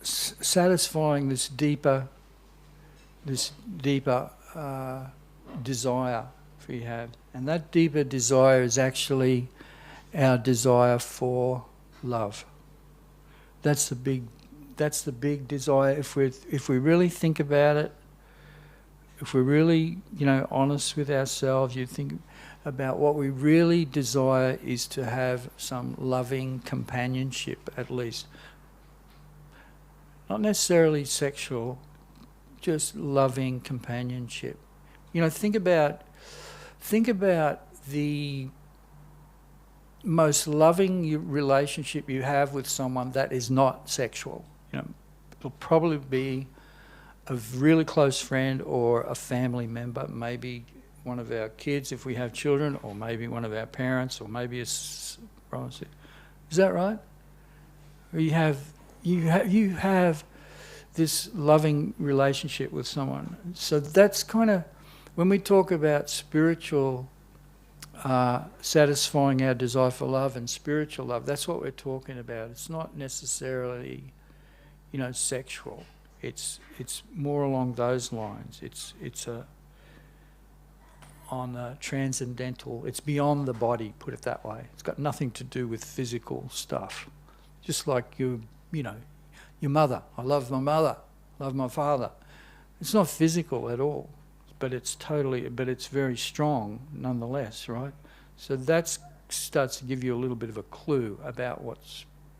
satisfying this deeper desire we have, and that deeper desire is actually our desire for love. That's the big desire. If we really think about it, if we're really, you know, honest with ourselves, you think about what we really desire is to have some loving companionship, at least. Not necessarily sexual, just loving companionship. You know, think about the most loving relationship you have with someone that is not sexual. You know, it'll probably be a really close friend or a family member, maybe one of our kids if we have children, or maybe one of our parents, or maybe a relative. Is that right? Or you have this loving relationship with someone. So that's kind of, when we talk about spiritual, satisfying our desire for love and spiritual love, that's what we're talking about. It's not necessarily, you know, sexual. It's more along those lines. It's on a transcendental. It's beyond the body. Put it that way. It's got nothing to do with physical stuff. Just like your mother. I love my mother. I love my father. It's not physical at all, but it's very strong nonetheless, right? So that starts to give you a little bit of a clue about what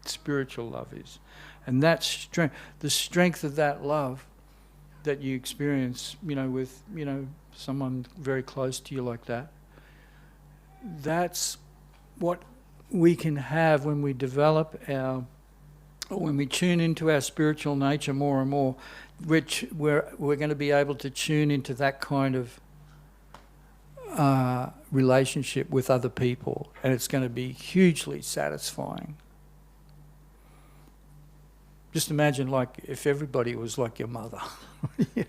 spiritual love is. And that strength, the strength of that love that you experience, you know, with, you know, someone very close to you like that, that's what we can have when we develop when we tune into our spiritual nature more and more, which we're going to be able to tune into that kind of relationship with other people, and it's going to be hugely satisfying. Just imagine, like, if everybody was like your mother, you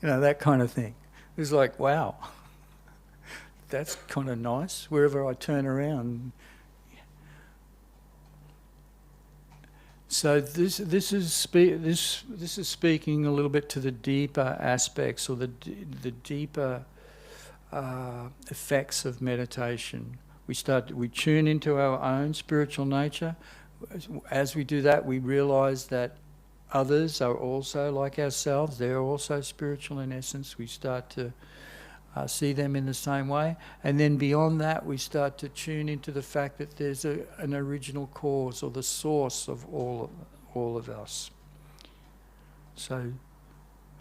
know, that kind of thing. It's like, wow, that's kind of nice. Wherever I turn around. So this is speaking a little bit to the deeper aspects or the deeper effects of meditation. We tune into our own spiritual nature. As we do that, we realise that others are also like ourselves. They're also spiritual in essence. We start to see them in the same way. And then beyond that, we start to tune into the fact that there's an original cause or the source of all of us. So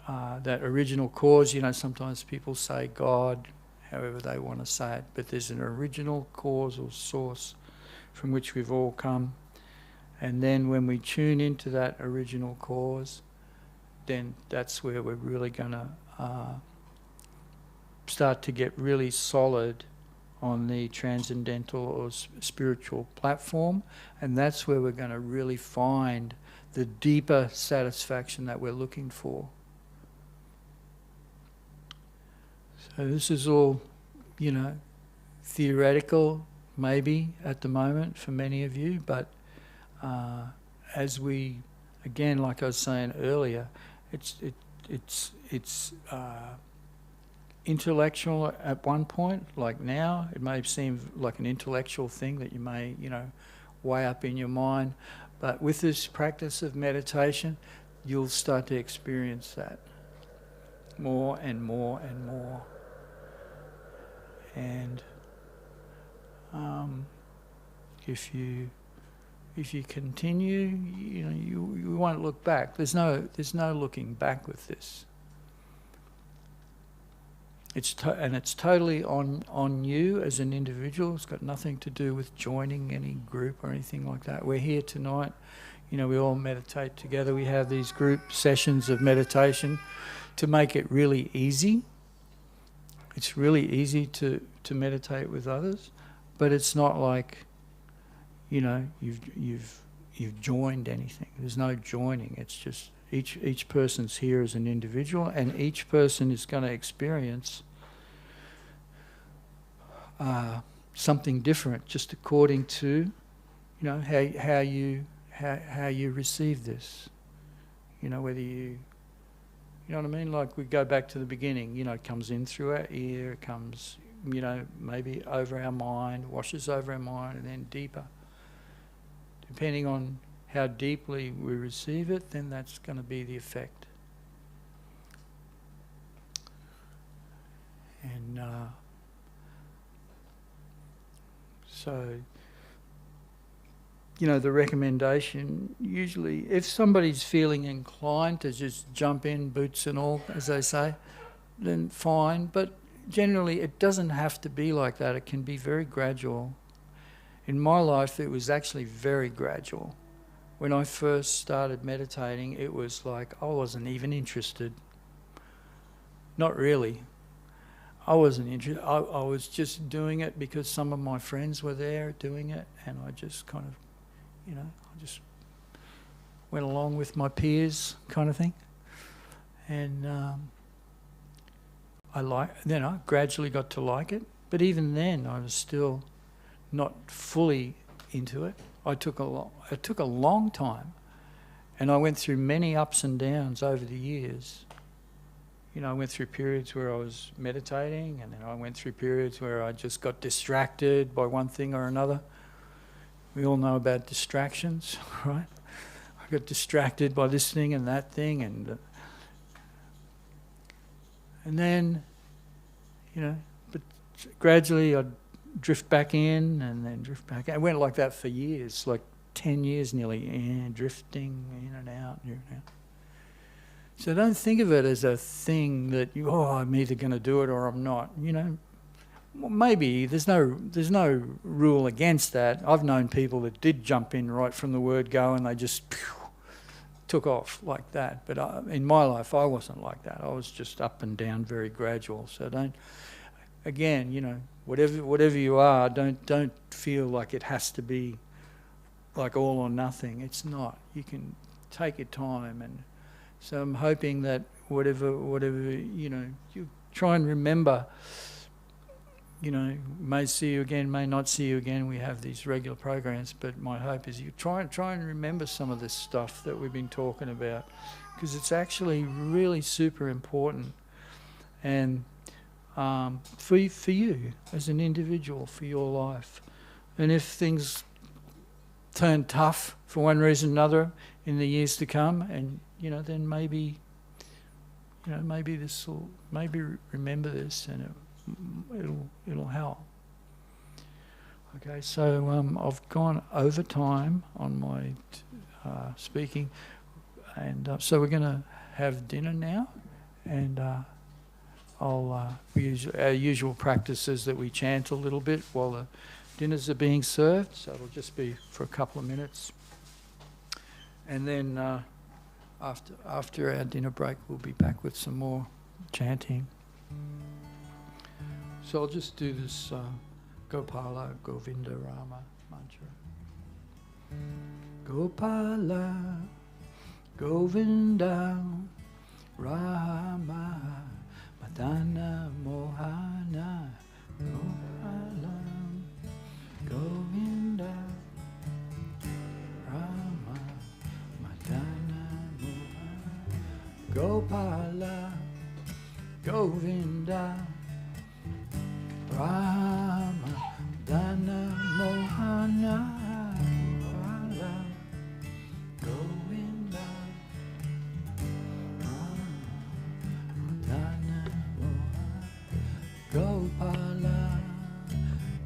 that original cause, sometimes people say God, however they want to say it, but there's an original cause or source from which we've all come. And then when we tune into that original cause, then that's where we're really going to start to get really solid on the transcendental or spiritual platform, and that's where we're going to really find the deeper satisfaction that we're looking for. So this is all, theoretical maybe at the moment for many of you, but as we, again, like I was saying earlier, it's intellectual at one point, like now. It may seem like an intellectual thing that you may, weigh up in your mind. But with this practice of meditation, you'll start to experience that more and more and more. And if you continue, you won't look back. There's no looking back with this. It's totally on you as an individual. It's got nothing to do with joining any group or anything like that. We're here tonight. We all meditate together. We have these group sessions of meditation to make it really easy. It's really easy to meditate with others, but it's not like, you've joined anything. There's no joining. It's just each person's here as an individual, and each person is going to experience something different, just according to, how you receive this. Whether you know what I mean. Like we go back to the beginning. It comes in through our ear. It comes, maybe over our mind, washes over our mind, and then deeper. Depending on how deeply we receive it, then that's going to be the effect. And so, the recommendation, usually, if somebody's feeling inclined to just jump in, boots and all, as they say, then fine. But generally, it doesn't have to be like that. It can be very gradual. In my life, it was actually very gradual. When I first started meditating, it was like I wasn't even interested. Not really. I wasn't interested. I was just doing it because some of my friends were there doing it, and I just kind of, I just went along with my peers kind of thing. And then I gradually got to like it. But even then, I was still not fully into it. It took a long time, and I went through many ups and downs over the years. I went through periods where I was meditating, and then I went through periods where I just got distracted by one thing or another. We all know about distractions, right? I got distracted by this thing and that thing, and then, but gradually I'd drift back in and then drift back out. I went like that for years, like 10 years nearly, and drifting in and out, in and out. So don't think of it as a thing that I'm either going to do it or I'm not. Well, maybe there's no rule against that. I've known people that did jump in right from the word go, and they just took off like that. But in my life, I wasn't like that. I was just up and down, very gradual. So don't. Again, whatever you are, don't feel like it has to be like all or nothing. It's not. You can take your time, and so I'm hoping that whatever you try and remember may see you again, may not see you again. We have these regular programs, but my hope is you try and remember some of this stuff that we've been talking about, because it's actually really super important, and for you as an individual, for your life. And if things turn tough for one reason or another in the years to come, and then maybe remember this, and it'll help. Okay, so I've gone over time on my speaking, and so we're going to have dinner now, and our usual practice is that we chant a little bit while the dinners are being served, so it'll just be for a couple of minutes, and then after our dinner break we'll be back with some more chanting. So I'll just do this Gopala Govinda Rama mantra. Gopala Govinda Rama Madana Mohana Gopala Govinda Rama Madana Mohana Gopala Govinda Rama Dana Mohana Gopala Govinda Rama Dana Mohana Gopala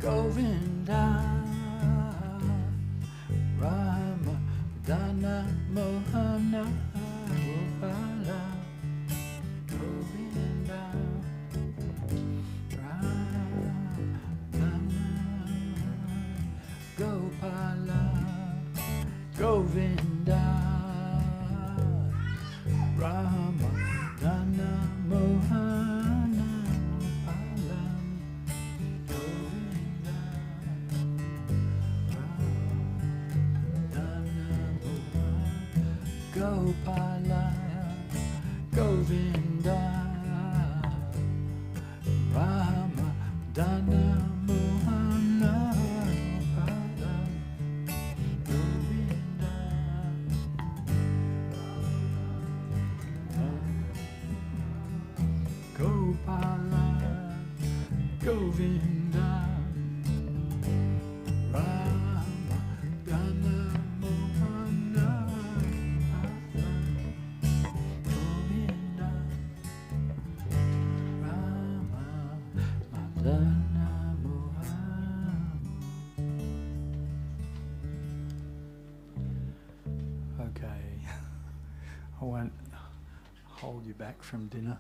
Govinda Rama Dana Mohana Gopala Govinda Gopala Govinda Rama Dana Mohana Gopala Govinda Rama Dana Mohana Gopala Govinda Rama Dana Mohana Govinda Rama Dana Mohana Govinda Rama Dana Mohana. Okay, I won't hold you back from dinner.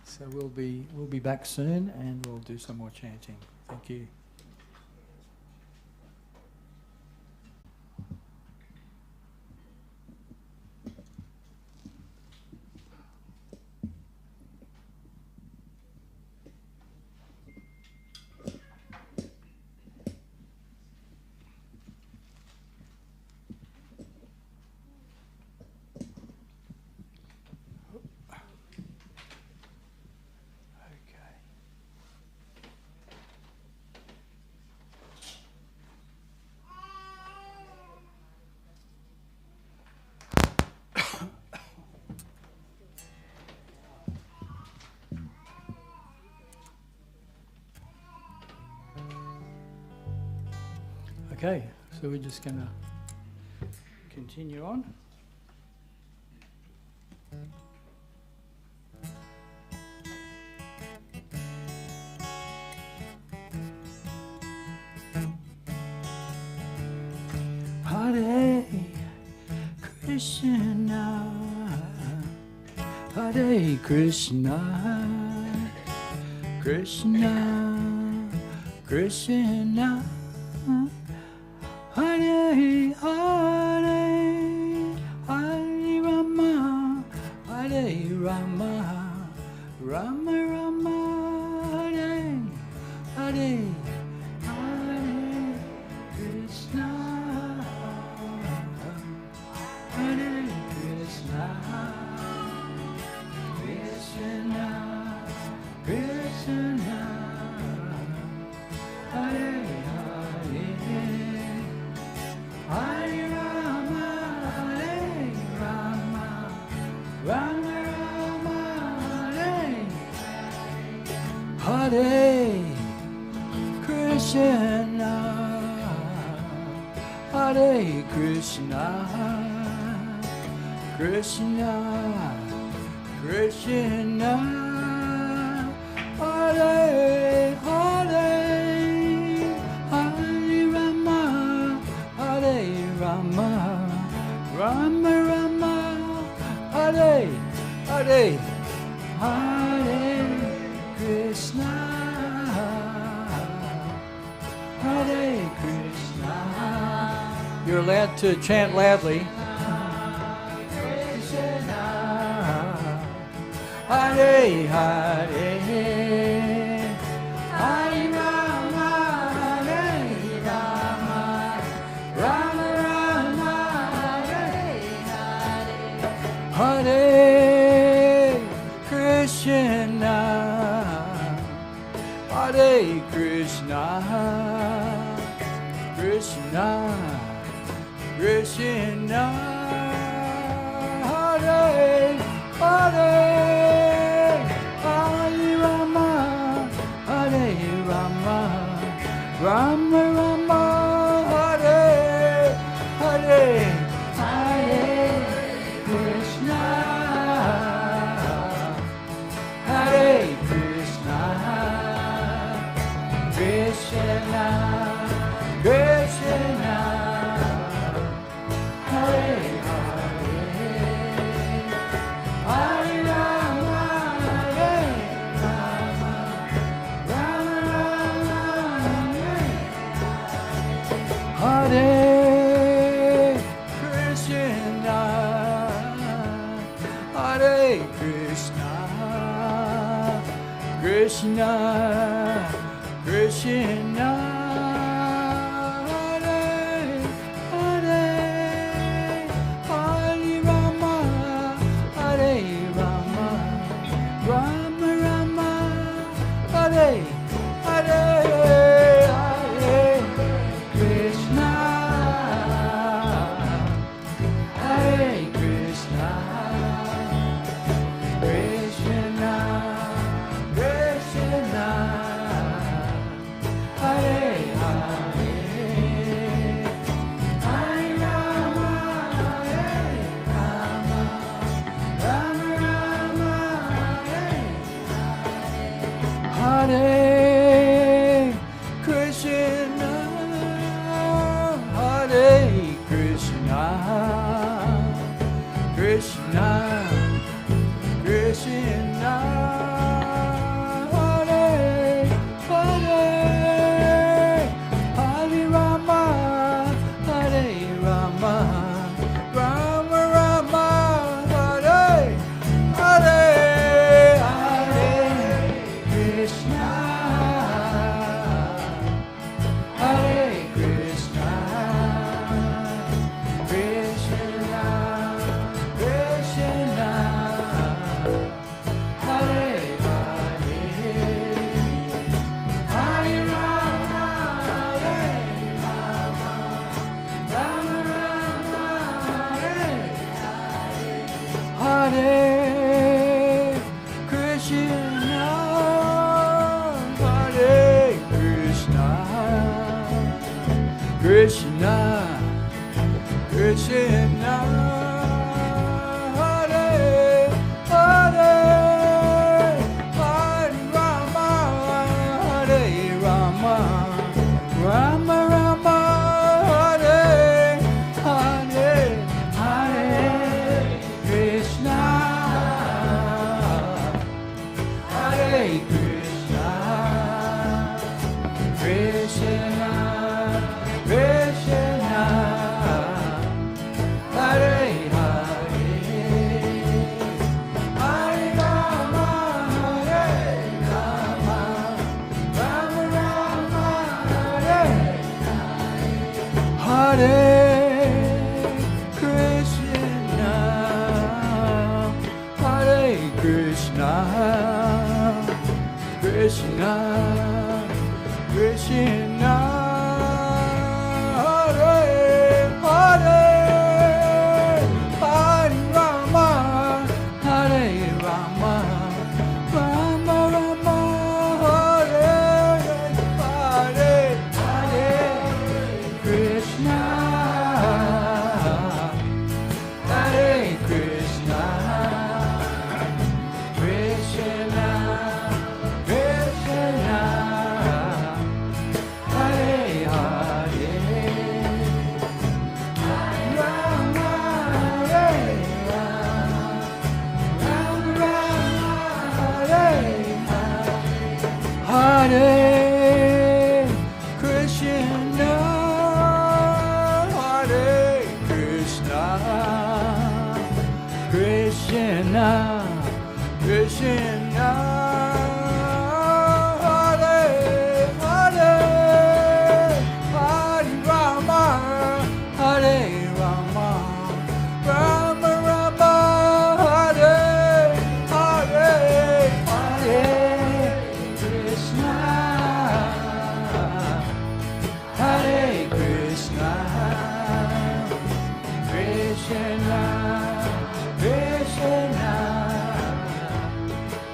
So we'll be back soon, and we'll do some more chanting. Thank you. Okay, so we're just going to continue on. Hare Krishna, Hare Krishna, Krishna, Krishna, Hare Hare, Hare Rama, Hare Rama, Rama Rama, Hare Hare, Hare Krishna, Hare Krishna, Krishna, Krishna, Hare Krishna, Hare Krishna, Krishna Krishna, Hare Hare, Hare Rama, Hare Rama, Rama Rama, Hare Hare, Hare Krishna, Hare Krishna. You're allowed to chant loudly. Hare Hare, Hare Rama, Hare Rama, Rama Rama, Hare Hare, Hare Krishna, Hare Krishna, Krishna Krishna, Hare Hare. Rama Rama, Hare Hare, Hare Krishna, Hare Krishna, Krishna Krishna, Hare Hare, Hare Rama, Hare Rama, Rama Rama, Hare Krishna, Hare Krishna, Krishna Krishna, Hare Hare, Hare Rama, Hare Rama, Rama Rama, Hare Hare, Hare Krishna, Hare Krishna, Krishna Krishna, Hare Hare, Hare Rama, Hare Rama, Rama Rama, Hare Krishna, Hare Krishna, Krishna Krishna, Hare Hare, Hare Rama, Hare Rama, Rama Rama, Hare Hare, Hare Krishna, Hare Krishna, Krishna Krishna, Hare Hare, Hare Rama, Hare Rama, Rama Rama, Hare Krishna, Hare Krishna, Krishna Krishna, Hare Hare, Hare Rama, Hare Rama, Rama Rama, Hare Hare, Hare Krishna, Hare Krishna, Krishna Krishna, Hare Hare, Hare Rama, Hare Rama, Rama Rama, Hare Krishna, Hare Krishna, Krishna Krishna, Hare Hare, Hare Rama, Hare Rama, Rama Rama, Hare Krishna, Hare Krishna, Krishna, Krishna, Hare Hare, Hare Rama, Hare Rama, Rama Rama, Hare Hare, Hare Krishna, Hare Krishna, Krishna, Krishna,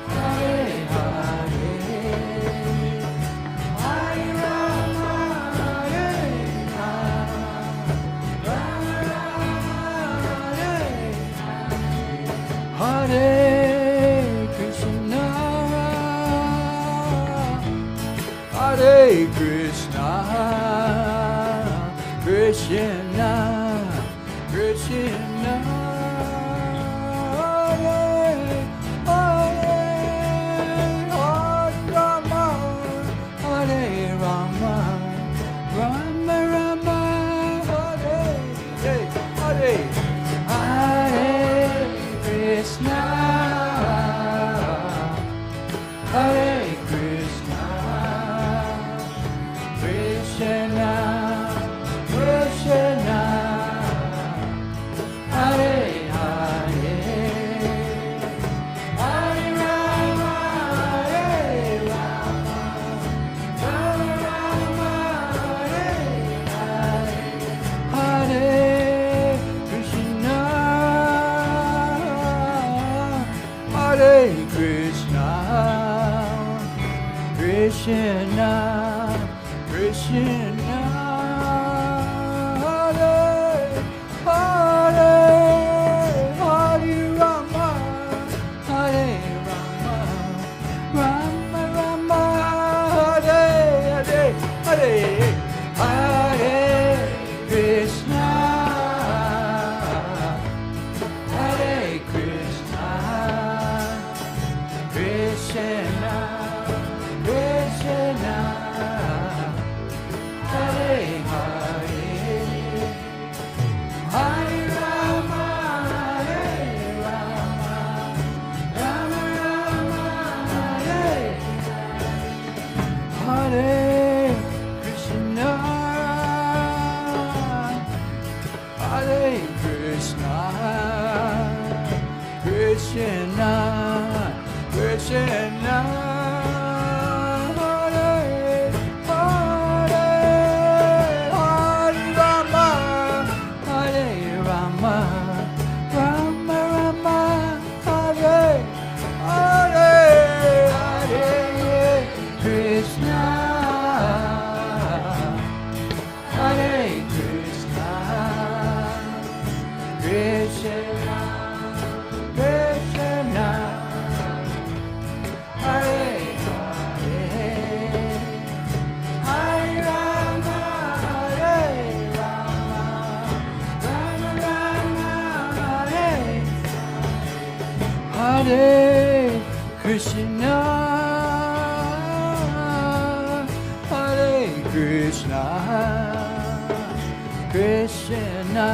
Hare Hare, Hare Rama, Hare Rama, Rama Rama, Hare Krishna, Hare Krishna, Krishna, Krishna, Hare Rama, Rama Rama, Hare Hare, Hare Krishna, Hare Krishna, Krishna, Krishna, Hare Hare, Hare Rama, Hare Rama, Rama Rama, Hare Hare, Hare Krishna, Hare Krishna, Krishna, Krishna, Hare Hare, Hare Rama, Hare Rama, Rama Rama, Hare Hare, Hare Hare Krishna, Hare Krishna, Krishna, Krishna, Hare Hare, Hare Rama, Hare Rama, Rama Rama, Hare Hare Krishna, Hare Krishna, Krishna, Krishna, Hare Hare, Hare Rama, Hare Rama, Rama Rama, Hare Hare, Hare Krishna, Hare Krishna, Krishna, Krishna, Hare Hare, Hare Rama, Hare Rama, Rama Rama, Hare Hare Krishna, Hare Krishna, Krishna,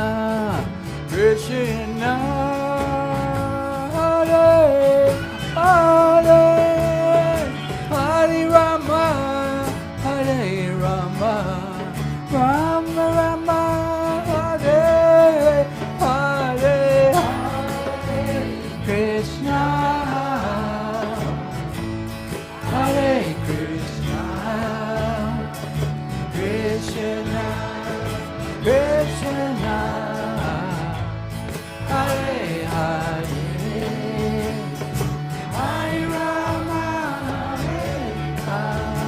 Krishna, Hare Hare, Hare Rama, Hare Rama, Rama Rama, Hare Hare, Hare Krishna, Hare Krishna, Krishna, Krishna, Hare Hare, Hare Rama, Hare Rama,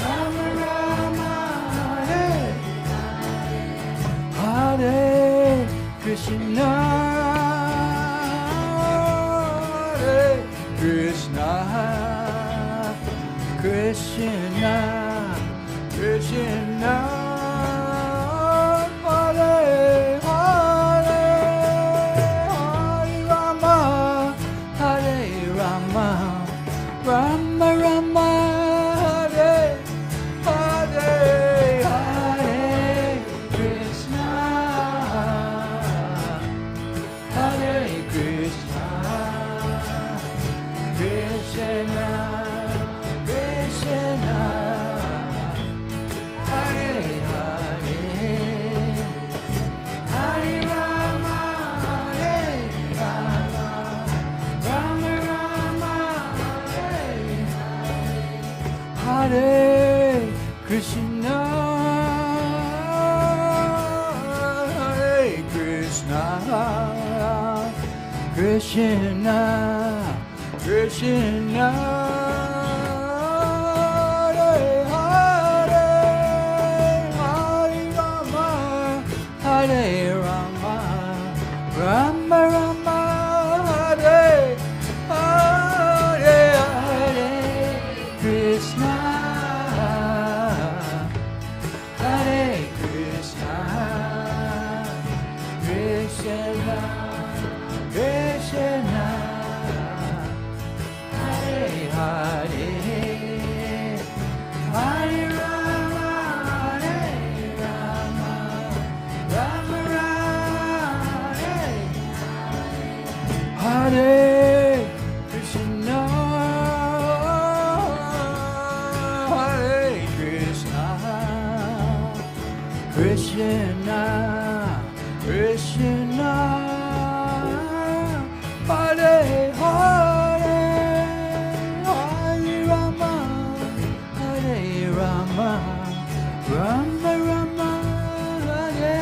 Rama Rama, Hare Hare Krishna, Hare Krishna, Krishna, Krishna, Hare Hare, Hare Rama, Hare Rama, Rama Rama, Hare Krishna, Hare Krishna, Krishna, Krishna, Hare Hare, Hare Rama, Hare Rama, Rama Rama, Hare Hare, Hare Krishna, Hare Krishna, Krishna, Krishna, Hare Hare, Hare Rama, Hare Rama, Rama Rama, Hare Krishna, Hare Krishna, Krishna, Krishna, Hare Hare, Hare Rama, Hare Rama, Rama Rama, Hare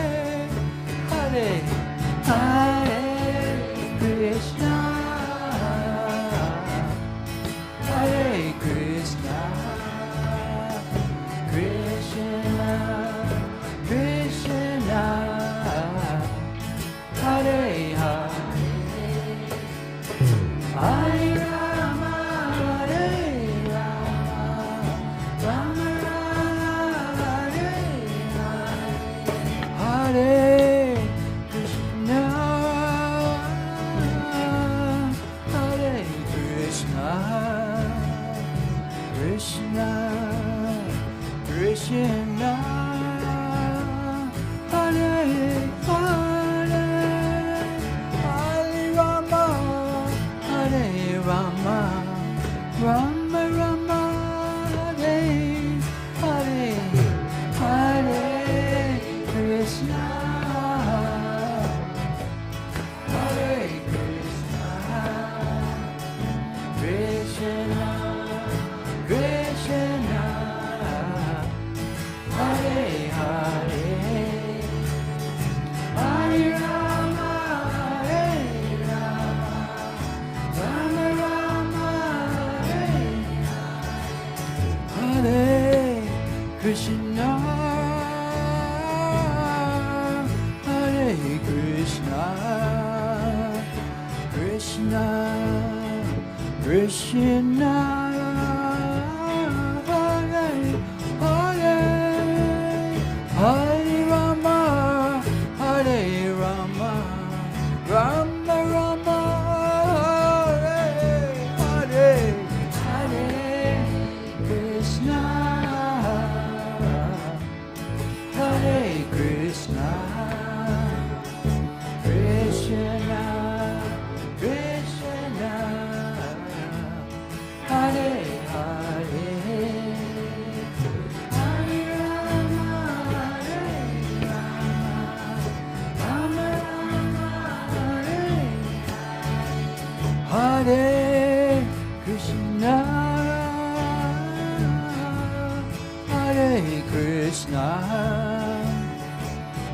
Hare, Hare Krishna, Hare Krishna, Krishna, Krishna, Hare Hare, Hare Rama, Hare Rama, Rama Rama, Hare Krishna, Hare Krishna, Krishna, Krishna, Hare Hare, Hare Rama, Hare Rama, Rama Rama, Hare Hare, Hare Krishna, Hare Krishna, Krishna, Krishna, Hare Hare, Hare Rama, Hare Rama, Rama Rama, Hare Krishna, Hare Krishna, Krishna, Krishna, Hare Hare, Hare Rama, Hare Rama, Rama Rama, Hare Hare, Hare Krishna, Hare Krishna, Krishna, Krishna, Hare Hare, Hare Rama, Hare Rama, Rama Rama, Hare Krishna, Hare Krishna,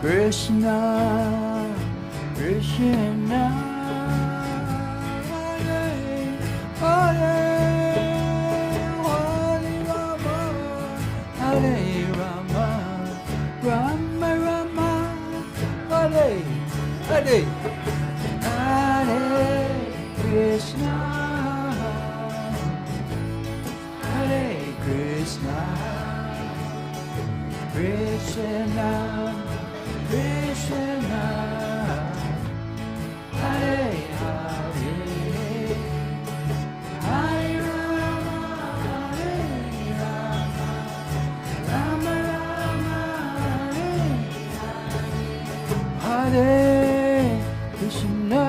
Krishna, Krishna, Hare Hare, Hare Rama, Rama Rama, Hare Hare, Hare Krishna, Hare Krishna, Krishna, Krishna, Hare Hare, Hare Rama, Hare Rama, Rama Rama, Hare Krishna,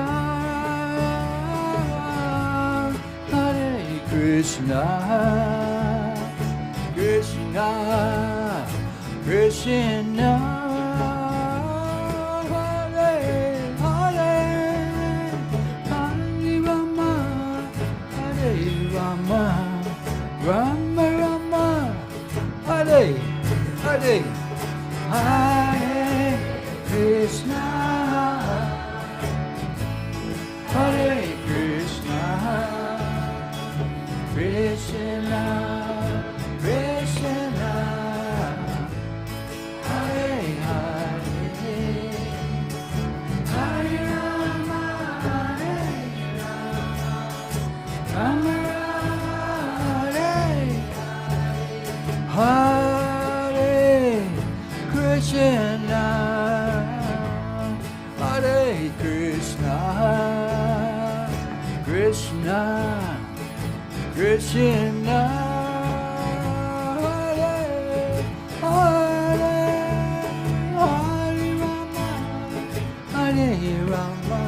Hare Krishna, Krishna, Krishna, Hare Hare, Hare Rama, Hare Rama, Rama Rama, Krishna, Hare Krishna, Krishna, Krishna, Hare Hare, Hare Rama, Hare Rama, Hare Krishna, Hare Krishna, Krishna, Krishna, Hare Hare, Hare Rama, Hare Rama,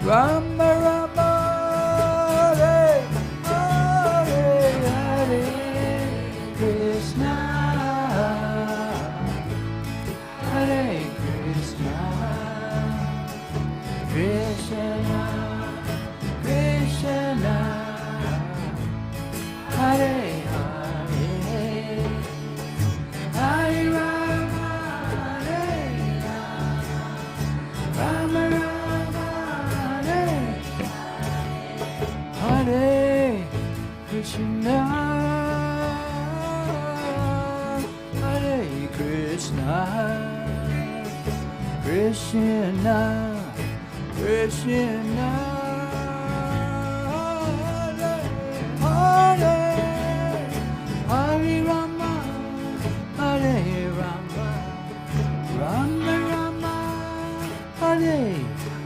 Rama Rama, Hare Hare, Hare Krishna, Hare Krishna, Krishna, Krishna, Hare Hare, Hare Rama, Hare Rama, Rama Rama, Hare Krishna, Hare Krishna, Krishna, Krishna, Hare Hare, Hare Rama, Hare Rama, Rama Rama, Hare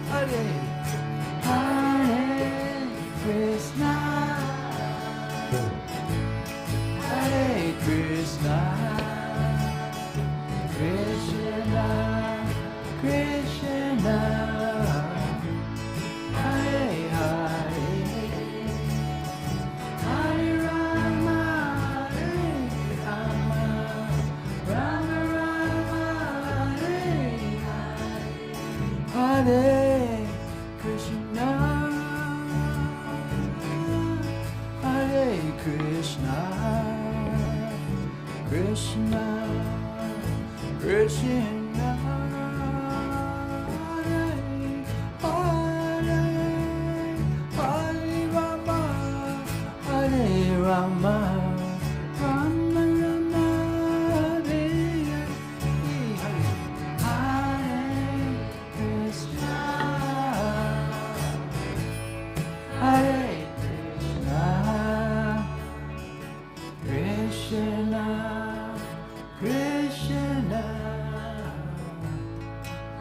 Hare, Hare Krishna, Hare Krishna, Krishna, Krishna, Hare Hare, Hare Rama, Hare Rama, Rama Rama, Hare Hare, Krishna, Hare Krishna, Krishna, Krishna, Hare Hare, Hare Rama, Hare Rama, Rama Rama, Hare Hare, Hare Krishna, Hare Krishna, Krishna, Krishna,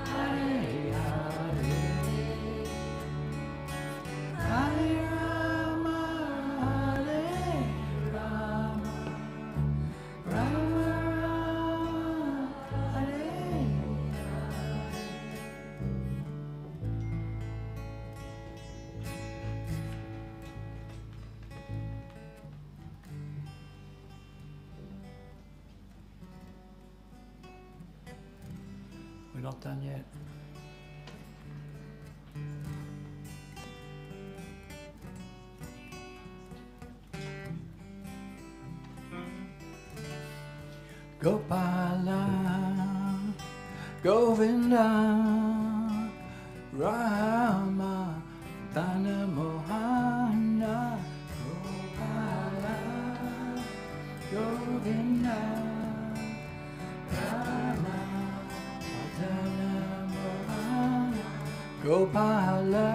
Hare Hare, Hare Rama, Hare Rama, Rama Rama, Hare We're not done yet. Gopala, Govinda, Rama, Dana Mohana, Gopala, Govinda, Rama, Dana Mohana, Gopala,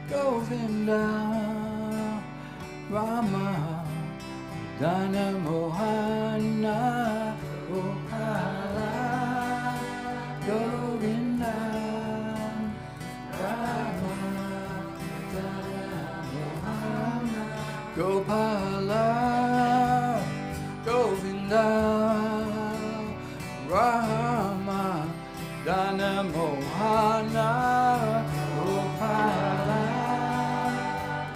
Govinda, Rama, Dana Mohana, Gopala, Govinda, Rama, Dana Mohana, Gopala, Govinda, Rama, Dana Mohana, Gopala,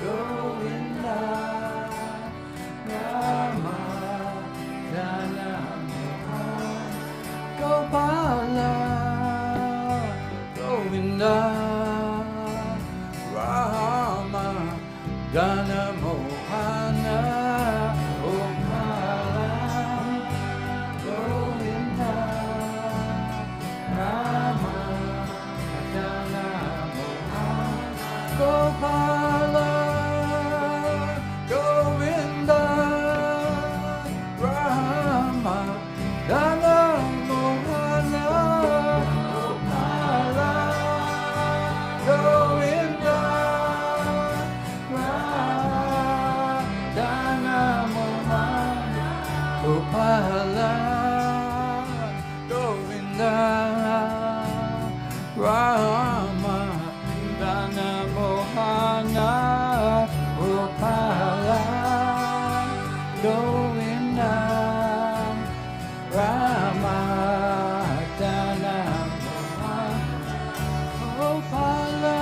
Govinda, Rama, Dana Mohana, Gopala, Govinda, Rama, Dana Mohana, Gopala, Govinda, Rama. Rama Dana Mohana Gopala Govinda Rama Dana Mohana Gopala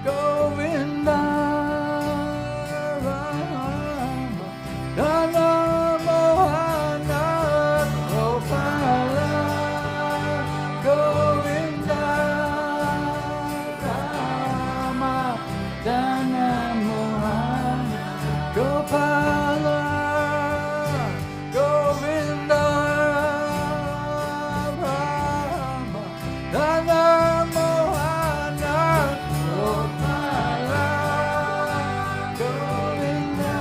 Govinda Rama Dana Mohana Gopala Govinda Rama Dana Mohana Gopala Govinda Rama Dana Mohana Gopala Govinda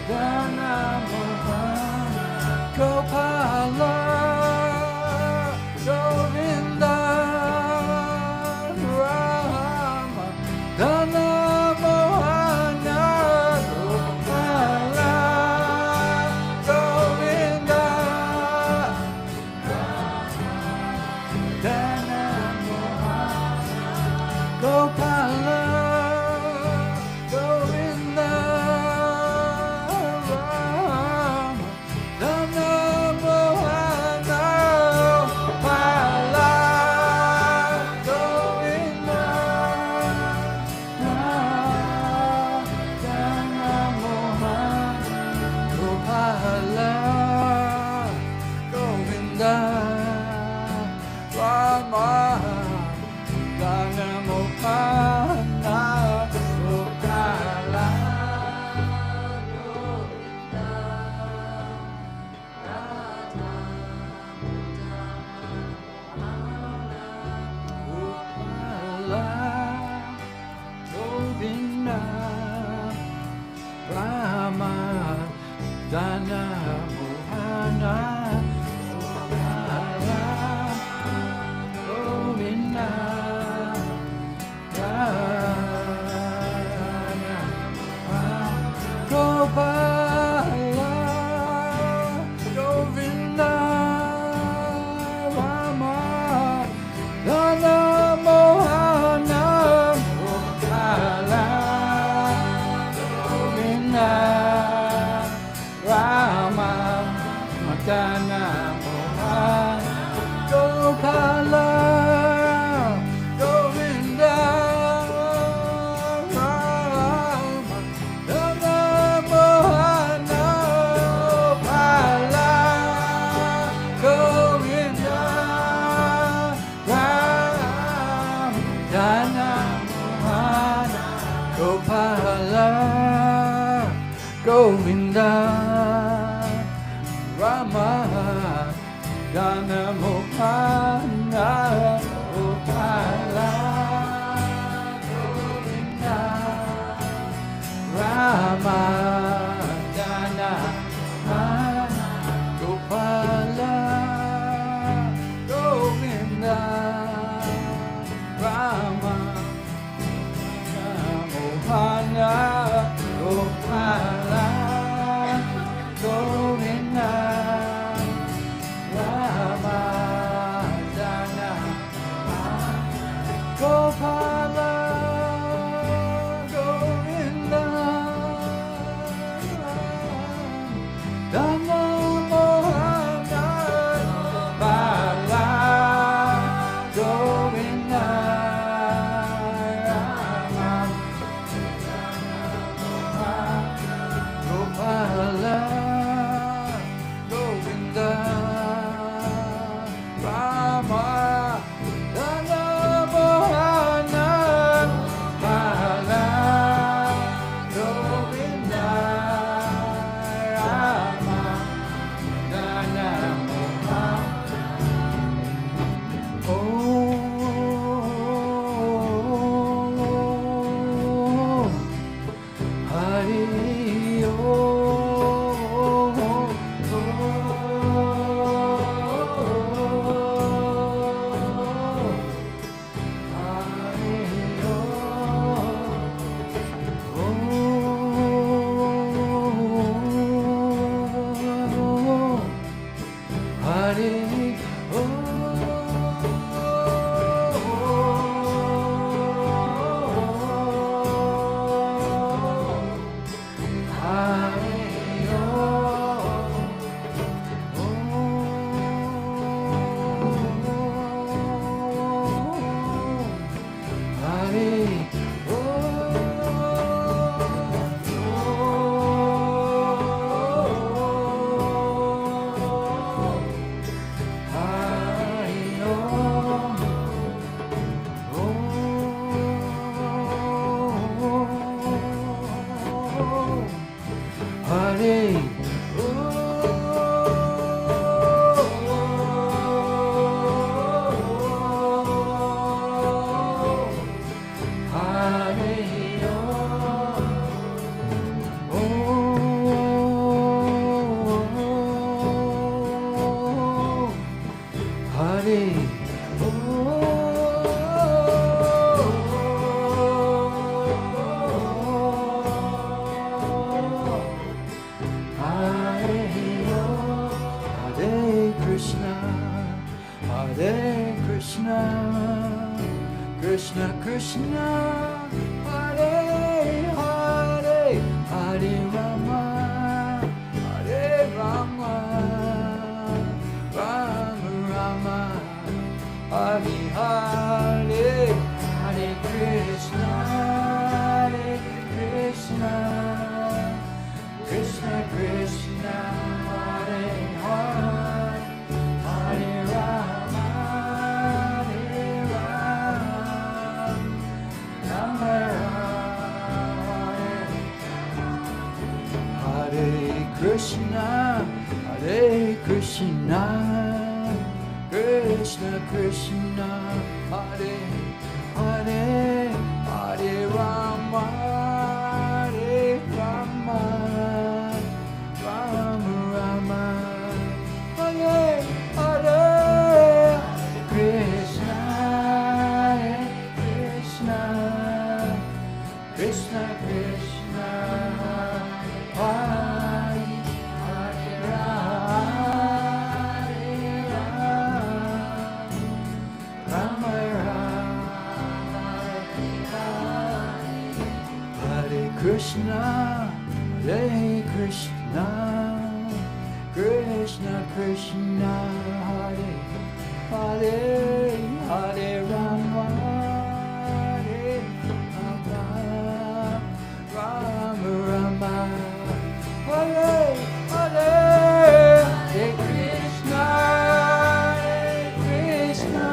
Dana Mohana Gopala Govinda Rama Dana Mohana Gopala Govinda Dana Mohana Gopala Govinda Rama Dana Mohana Gopala Govinda Dana Mohana Gopala Govinda Rama Dana Mohana Gopala Govinda Rama Dana Mohana Govinda Gopala Govinda Rama Dana Mohana Gopala Govinda Rama Dana Mohana Gopala Govinda Rama Dana Mohana Gopala Govinda Rama Dana Mohana Gopala Govinda Rama Dana Mohana Gopala Govinda Rama Dana Mohana Gopala Govinda Rama Mohana Gopala Govinda Rama Dana Gopala Govinda Dana Mohana Gopala Govinda Gopala Govinda Rama Dana Mohana Gopala Govinda Rama Dana Mohana Hari Hare Krishna, Hare Krishna, Krishna Krishna, Hare Hare, Hare Rama, Hare Rama, Rama Rama, Hare Hare, Hare Krishna, Hare Krishna, Krishna Krishna, Hare Hare, Hare Rama, Hare Rama, Rama Rama, Hare Krishna, Hare Krishna, Krishna Krishna, Hare Hare, Hare Rama, Hare Rama, Rama Rama, Hare Hare, Krishna, Hare Krishna, Krishna Krishna, Hare Hare Rama, Hare Krishna, Hare Krishna, Krishna Krishna, Hare Hare, Hare Rama, Hare Rama, Rama Rama, Hare Hare, Hare Krishna, Hare Krishna,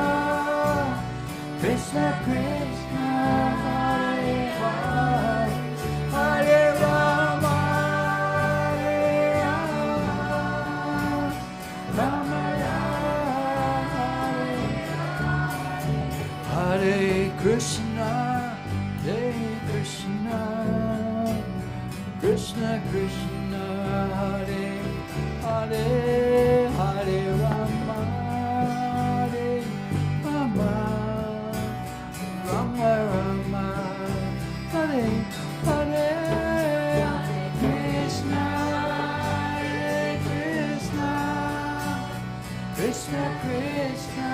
Krishna Krishna, Hare Hare, Hare Rama, Hare Rama, Rama Rama, Hare Krishna, Hare Krishna, Krishna Krishna, Hare Hare, Hare Rama, Hare Rama, Rama Rama, Hare Hare, Hare Krishna, Hare Krishna, Krishna Krishna,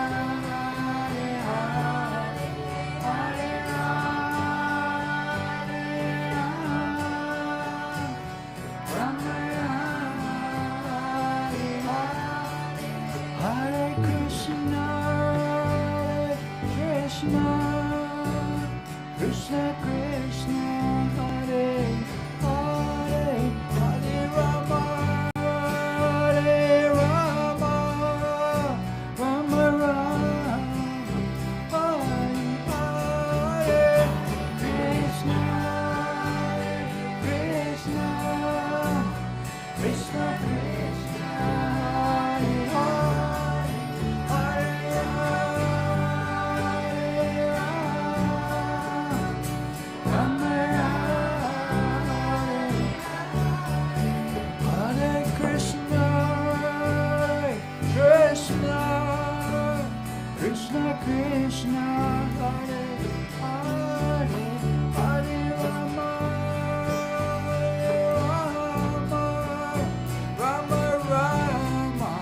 Hare Hare, Hare Rama, Hare Krishna, Hare Krishna, Krishna Krishna, Hare Hare, Hare Rama, Hare Rama, Rama Rama, Hare Hare, Krishna, Krishna, Krishna Krishna, Hare Hare, Hare Rama, Hare Krishna, Krishna, Krishna Krishna, Hare Hare, Hare Rama, Rama Rama,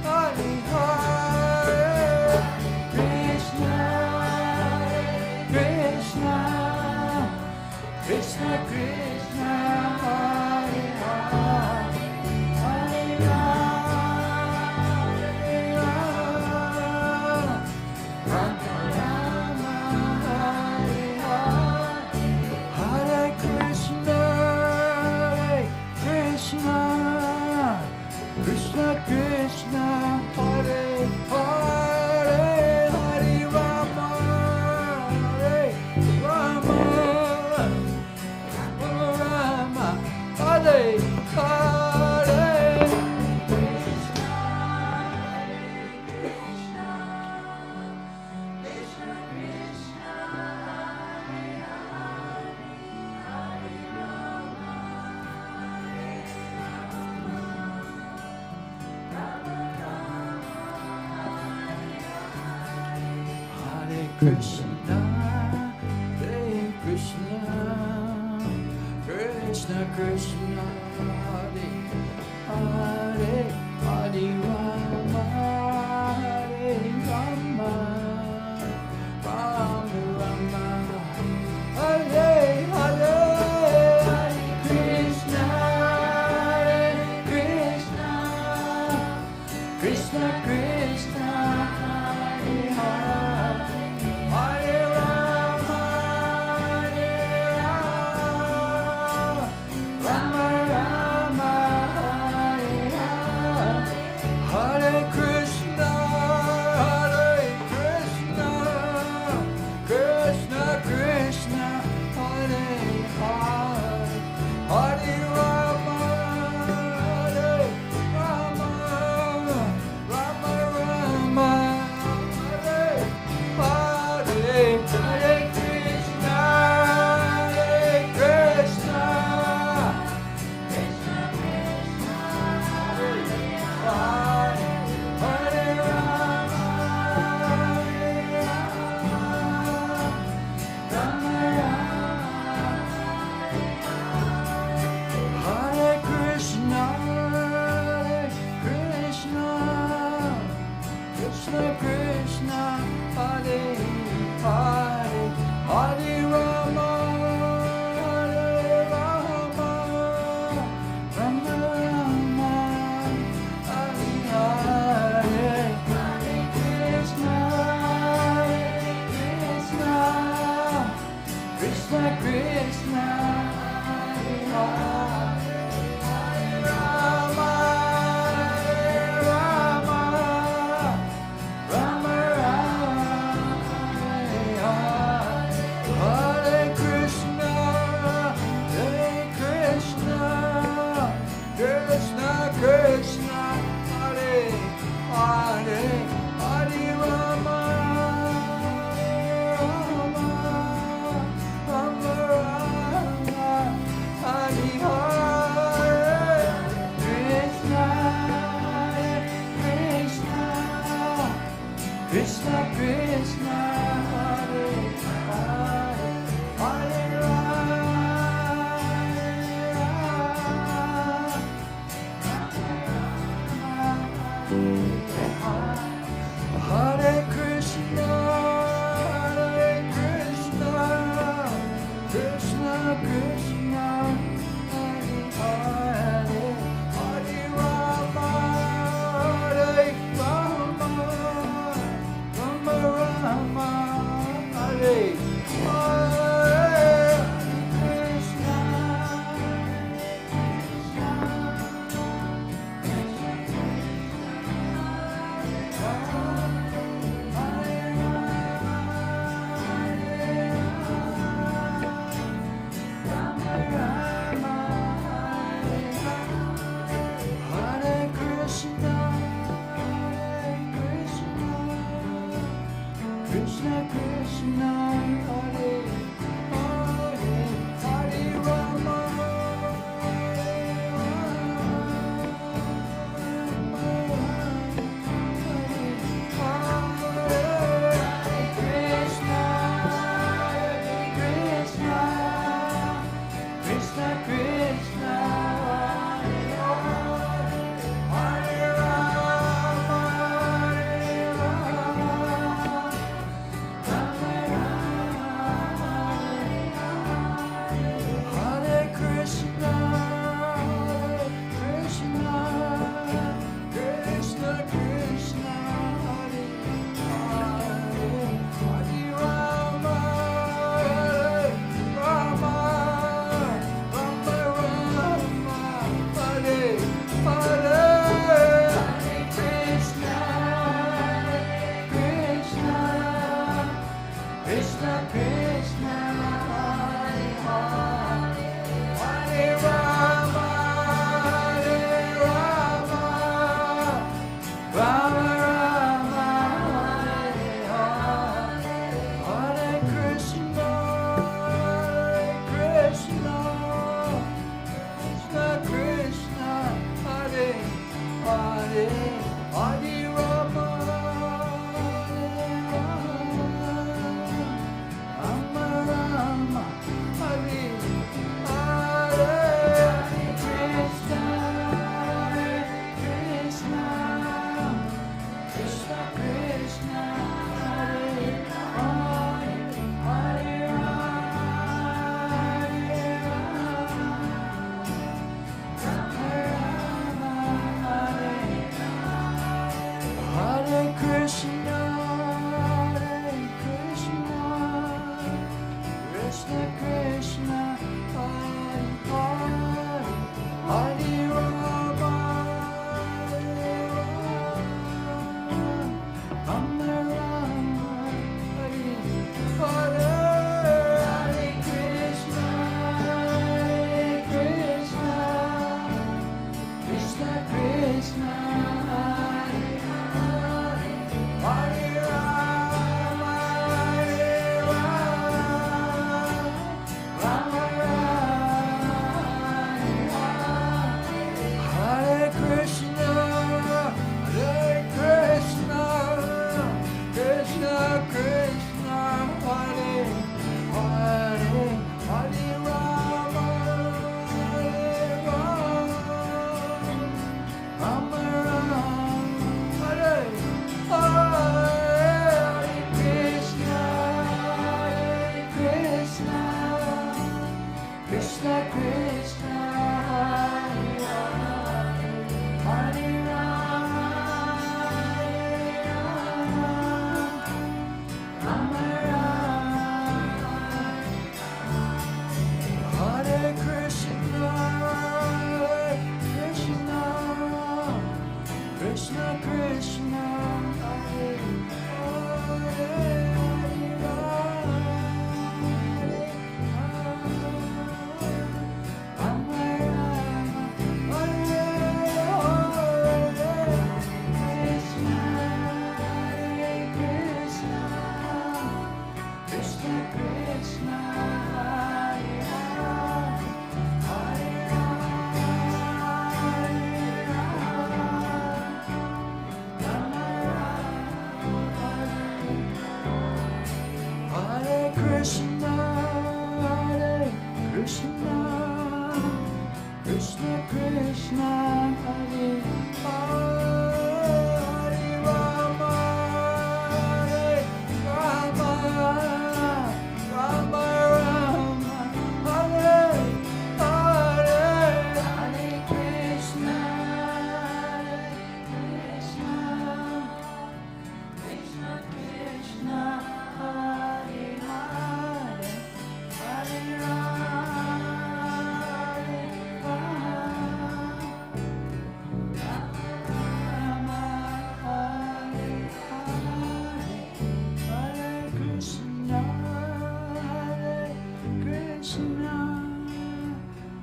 Hare Hare, Krishna, Krishna, Krishna Krishna, Hare Hare, Hare Rama, Rama Rama, Hare Krishna, Krishna, Krishna Krishna, Hare Hare, Hare Rama, Hare Rama, Rama, Hare Hare, Krishna, Krishna, Krishna Krishna, Hare Hare, Hare Rama, Hare Krishna, Hare Krishna, Krishna Krishna, Hare Hare, Hare Rama, Krishna Krishna, Hare Hare, Hare Rama, Rama Rama, Hare Hare, Hare Krishna, Krishna Krishna, Hare Hare, Hare Rama, Rama, Rama Rama, Hare Hare, Hare Krishna, Krishna, Krishna Krishna, Hare Hare, Hare Rama, Rama Hare Krishna, Krishna, Krishna Krishna, Hare Hare, Hare Rama, Rama, Rama Rama, Hare Hare, Hare Krishna, Krishna, Krishna Krishna, Hare Hare, Hare Rama, Rama, Rama Rama, Hare Hare, Hare Krishna, Krishna, Krishna Krishna, Hare Hare, Hare Rama, Rama, Rama Rama, Hare Hare, Krishna, Krishna, Krishna Krishna, Hare Hare, Hare Rama, Hare Krishna, Krishna Krishna, Hare Hare, Hare Rama, Rama, Rama Rama, Hare Hare, Krishna, Hare Krishna, Krishna Krishna, Hare Hare, Hare Rama, Hare Krishna, Krishna, Krishna Krishna, Hare Rama, Rama, Rama Krishna, Hare Krishna, Krishna, Krishna Krishna, Hare Hare Rama, Hare Rama, Rama Rama, Hare Hare, Hare Krishna, Krishna, Krishna Krishna, Hare Hare, Hare Rama, Hare Hare, Hare Krishna,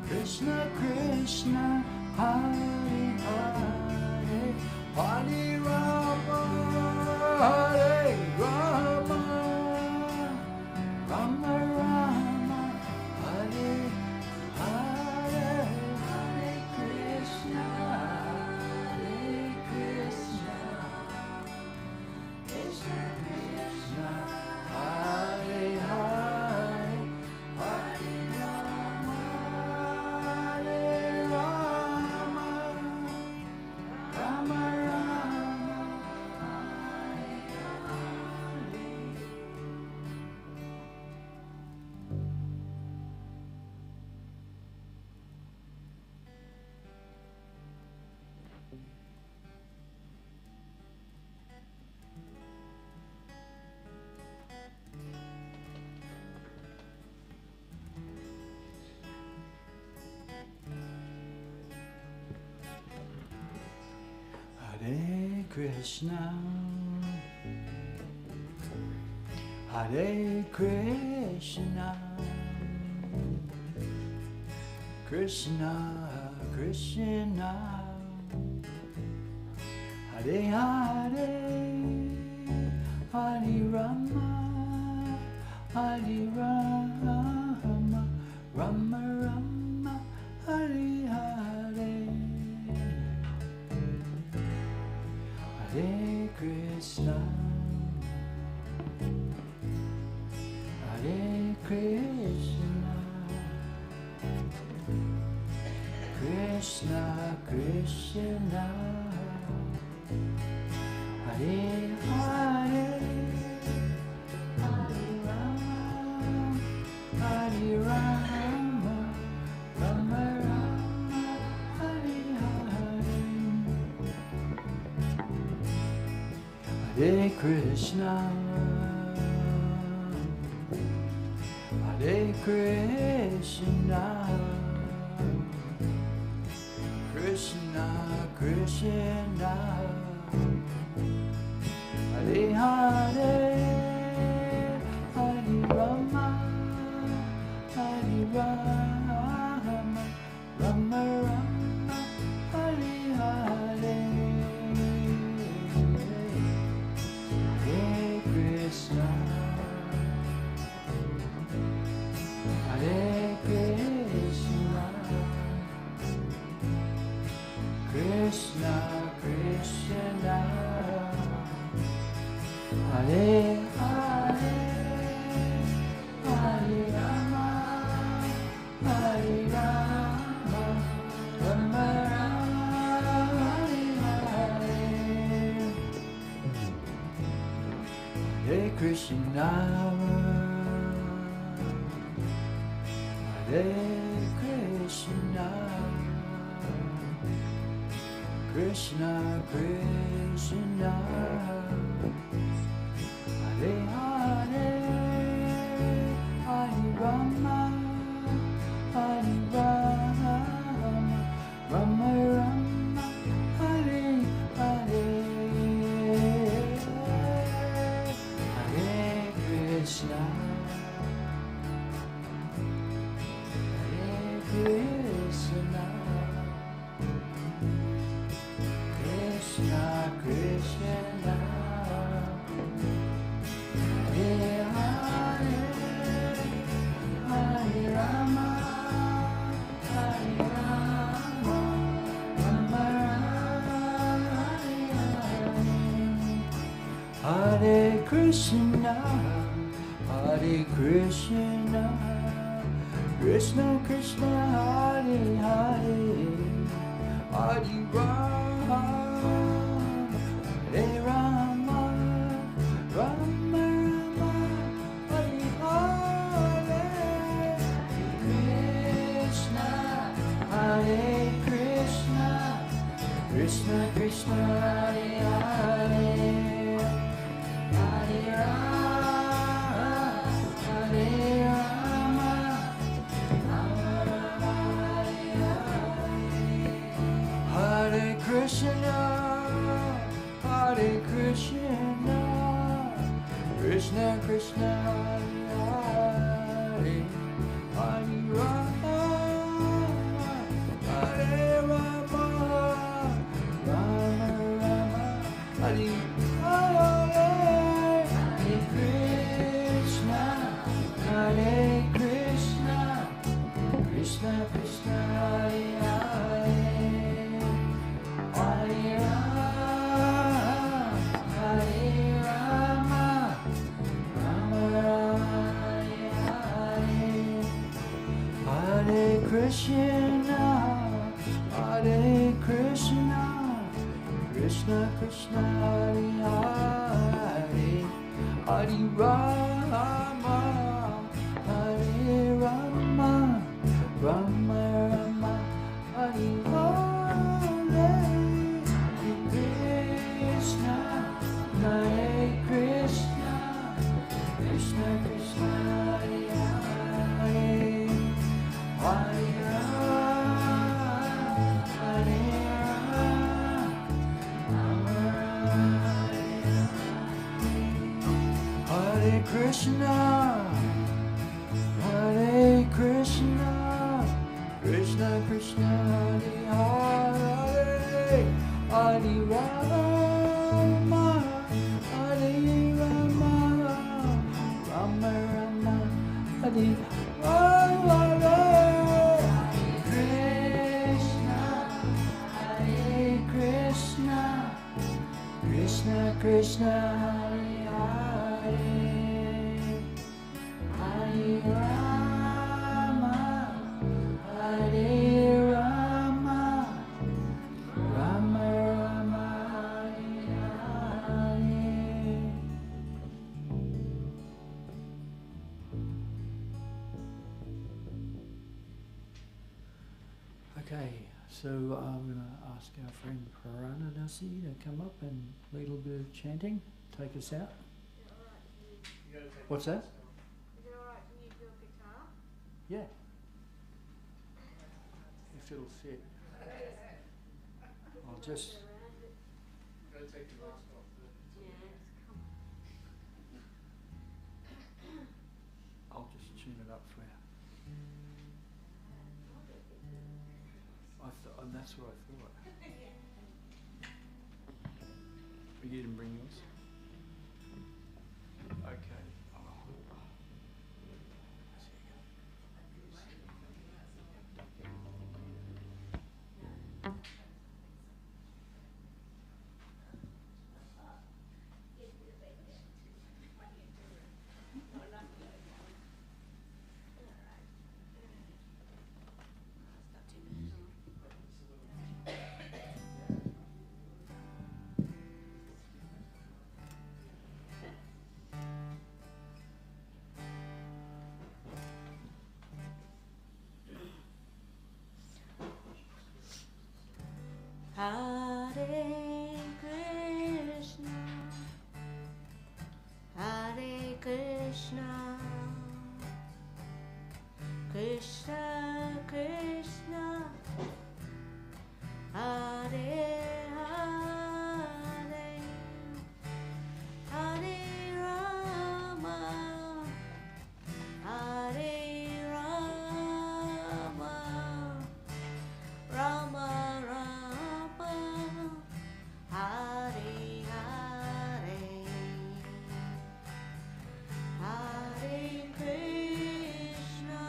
Krishna Krishna, Hare Hare, Hare Rama, Hare Rama, Rama Rama, Hare Hare, Hare Krishna, Krishna Krishna, Hare Hare, Hare Rama, Hare Rama, Rama Rama, Hare Hare. Hare Krishna, Hare Krishna, Krishna Krishna, Hare Hare, Hare Rama, Hare Rama, Rama Rama, Hare Hare. Hare Krishna, Hare Krishna, Krishna Krishna, Hare Hare, Hare Rama, Hare Rama, Rama Rama, Hare Hare. Hare Krishna, Hare Krishna, Krishna Krishna, Hare Hare, Hare Rama, Hare Rama, Rama Rama, Hare Hare. Hare Krishna, Hare Krishna, Krishna Krishna, Hare Hare, Hare Rama, Hare Rama, Rama Rama, Hare Hare. Hare Krishna, Hare Krishna, Krishna Krishna, Hare Hare, Hare Rama, Hare Rama, Rama Rama, Hare Hare. Hare Krishna, Hare Krishna, Krishna Krishna, Hare Hare, Hare Rama, Hare Rama, Rama Rama, Hare Hare, Krishna, Hare Krishna, Krishna Krishna, Hare Hare. Krishna, Hare Krishna, Krishna Krishna, Hare Hare, Hare Rama, Hare Rama, Rama Rama, Hare Hare, Hare Krishna, Hare Krishna, Krishna Krishna, Hare Hare. Krishna, Hare Krishna, Krishna Krishna, Hare Hare, Hare Rama, Hare Rama, Rama Rama, Hare Hare, Krishna, Hare Krishna, Krishna Krishna, Hare Hare. Hare Krishna, Hare Krishna, Krishna Krishna, Hare Hare, Hare Rama, Hare Rama, Rama Rama, Hare Hare. Krishna Krishna, Hare Hare, Hare Rama, Hare Rama, Rama Rama, Hare Hare. Okay, so I'm going to ask our friend Praranadasi to come up and lead a little bit of chanting, take us out. What's that? Is it alright to use your guitar? Yeah. If it'll fit. I'll just... I'll just tune it up for you. That's what I thought. But you didn't bring yours? Okay. Hare Krishna, Hare Krishna, Krishna Krishna, Hare Hare, Hare Rama, Hare Rama, Rama Rama, Hare Hare, Hare Krishna,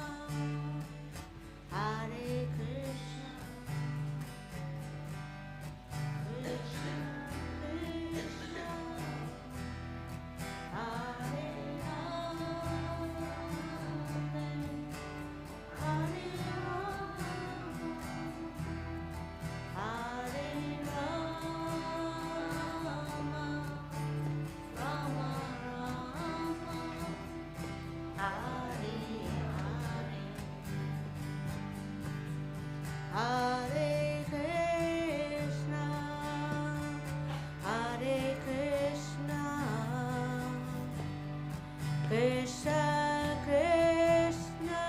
Krishna Krishna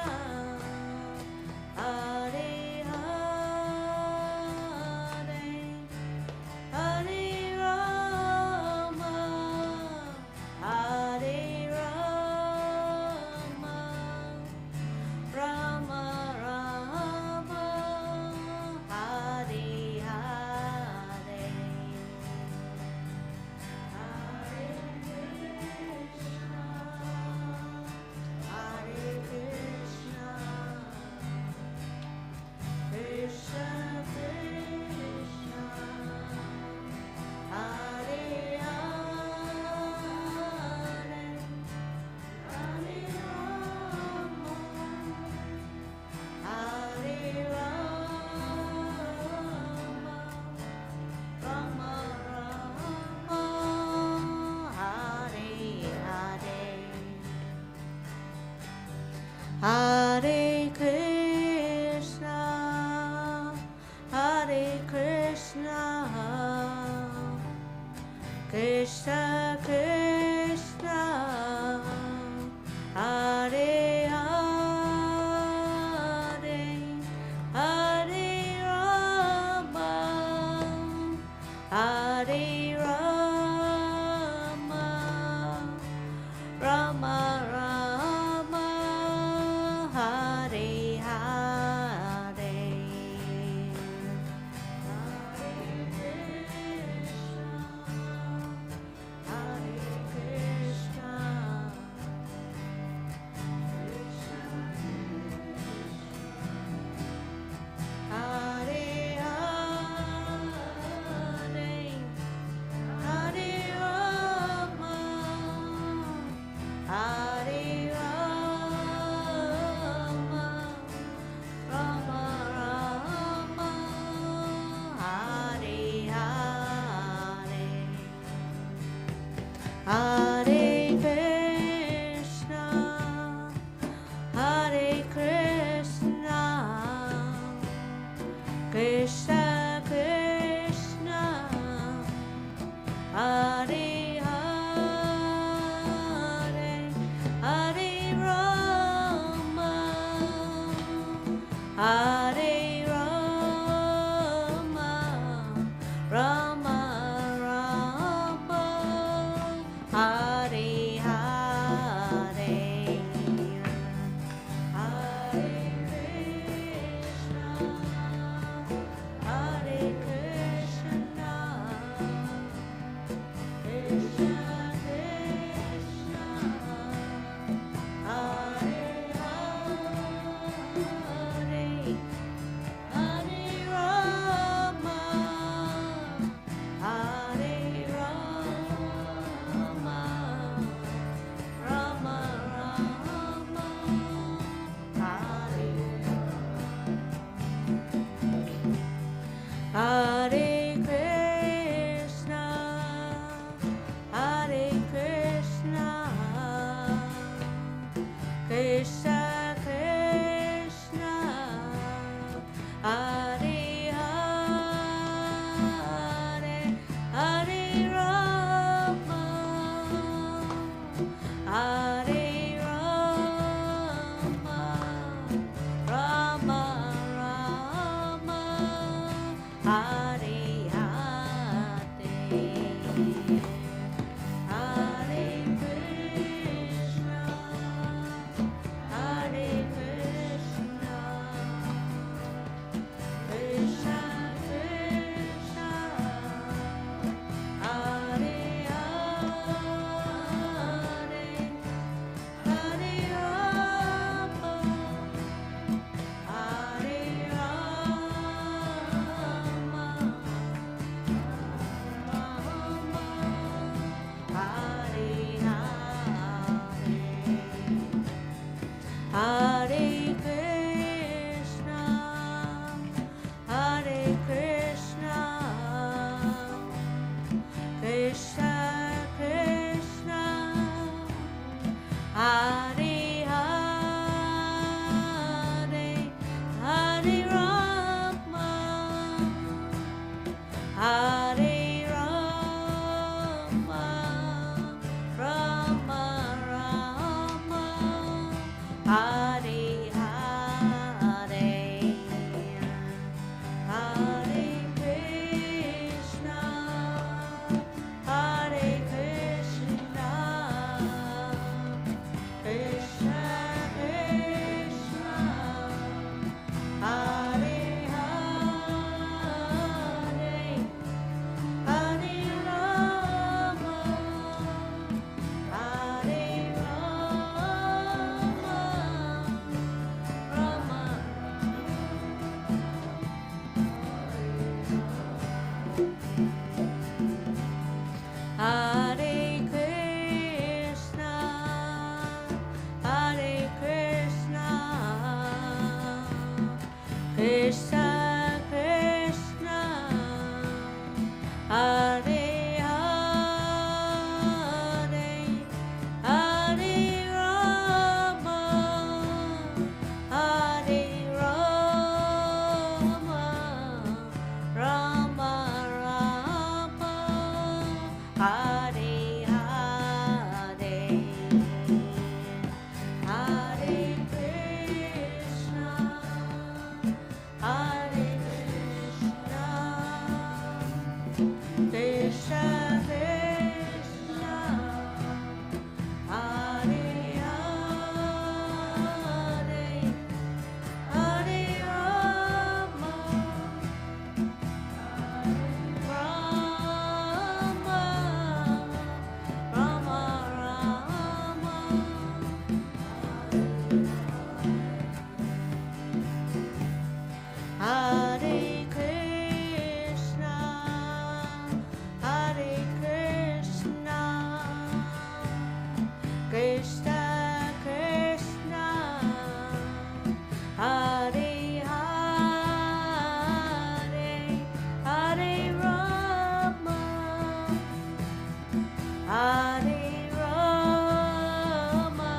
Hare Hare Hare Rama Hare Rama Rama Rama Hare Hare Hare Krishna Hare Krishna Krishna Krishna Hare Hare Hare Rama Hare Rama Rama Rama Hare Hare Hare Krishna Hare Krishna Krishna Krishna Hare Hare Hare Rama Hare Rama Rama Rama Hare Hare Hare Krishna Hare Hare Hare Rama Hare Rama Rama Rama Hare Hare Hare Krishna Hare Krishna Krishna Krishna Hare Hare Hare Rama Hare Rama Rama Rama Hare Hare Hare Krishna Hare Krishna Krishna Krishna Hare Hare Hare Rama Hare Rama Rama Rama Hare Hare Krishna Hare Krishna Krishna Krishna Hare Hare Hare Rama Hare Rama Rama Rama Hare Hare Hare Krishna Hare Krishna Krishna Krishna Hare Hare Hare Rama Hare Hare Krishna Hare Krishna Krishna Krishna Hare Hare Hare Rama Hare Rama Rama Rama Hare Rama,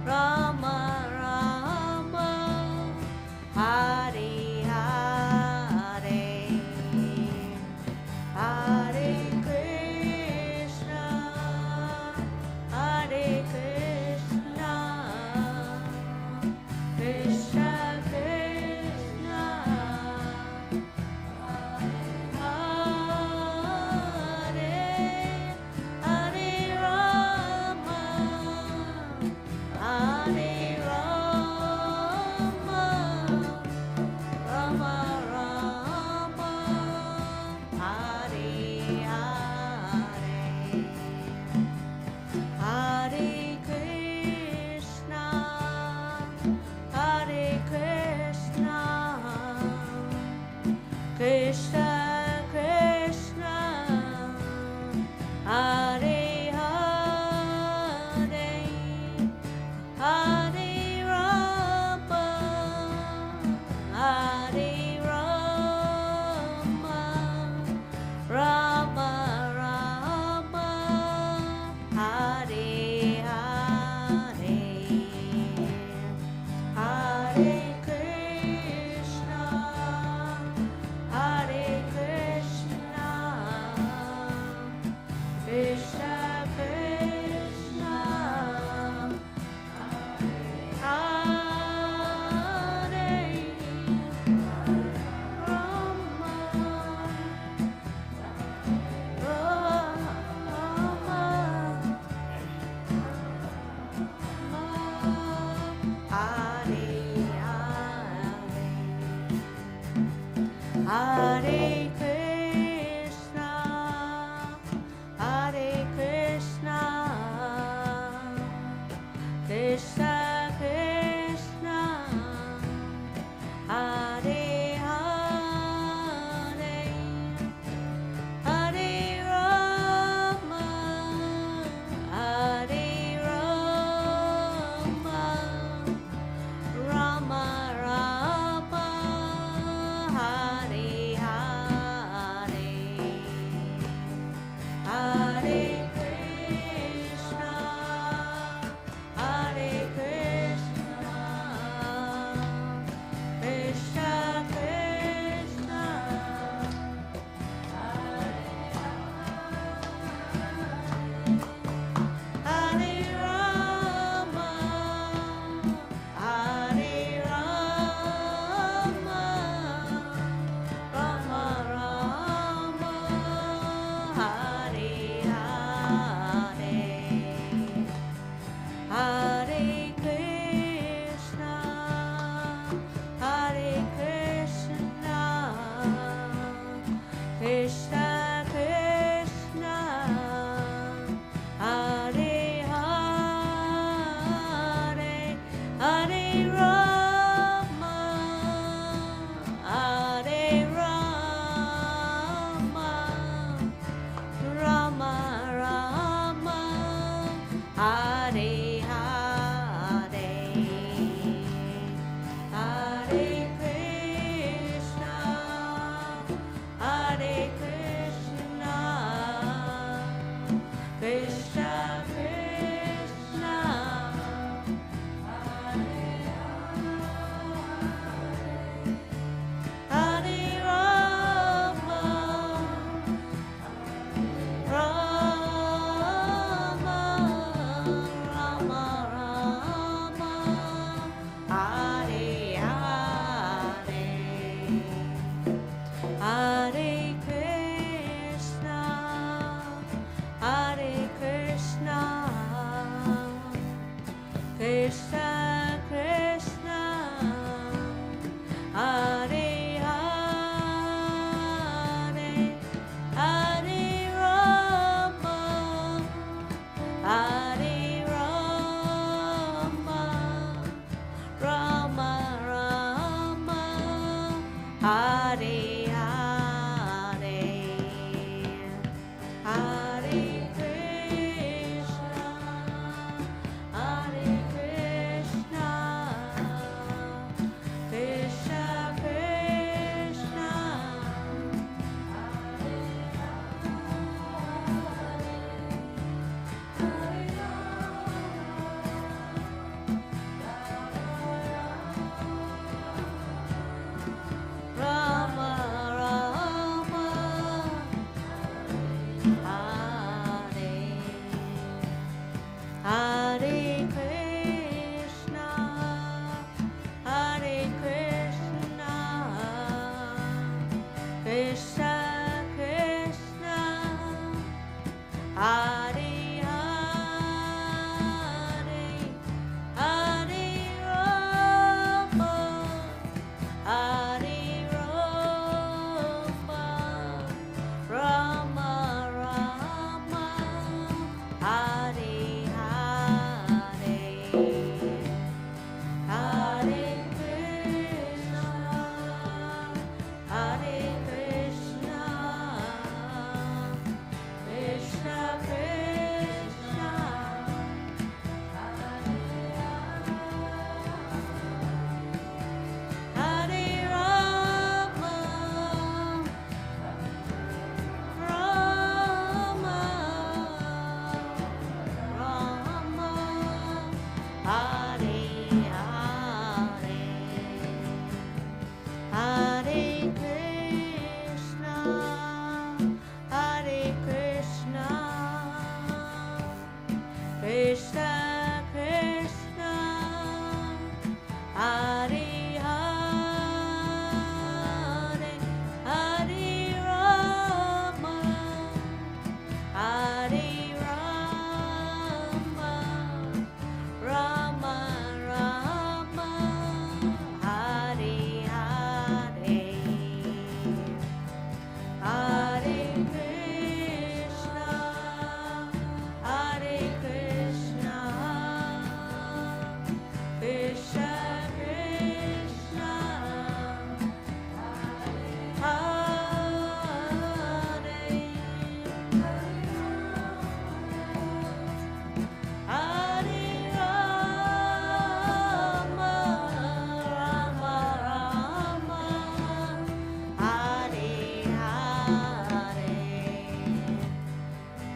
Rama Rama, Hare Hare, Hare Krishna, Hare Krishna, Krishna Krishna, Hare Hare Rama, Hare Rama, Rama Rama, Hare Hare, Hare Krishna, Hare Krishna, Krishna Krishna, Hare Hare, Hare Rama, Hare Rama, Rama Rama, Hare Hare, Hare Krishna, Hare Krishna, Krishna Hare Hare, Hare Rama, Hare Rama, Rama Rama, Hare Hare, Hare Krishna, Hare Krishna, Krishna Krishna, Hare Rama, Rama, Rama, Hare Hare, Hare Krishna, Hare Krishna, Krishna Krishna, Hare Hare, Hare Rama, Hare Rama, Rama Rama, Hare Hare, Hare Krishna, Hare Krishna, Krishna Krishna, Hare Rama, Rama Rama, Hare Hare,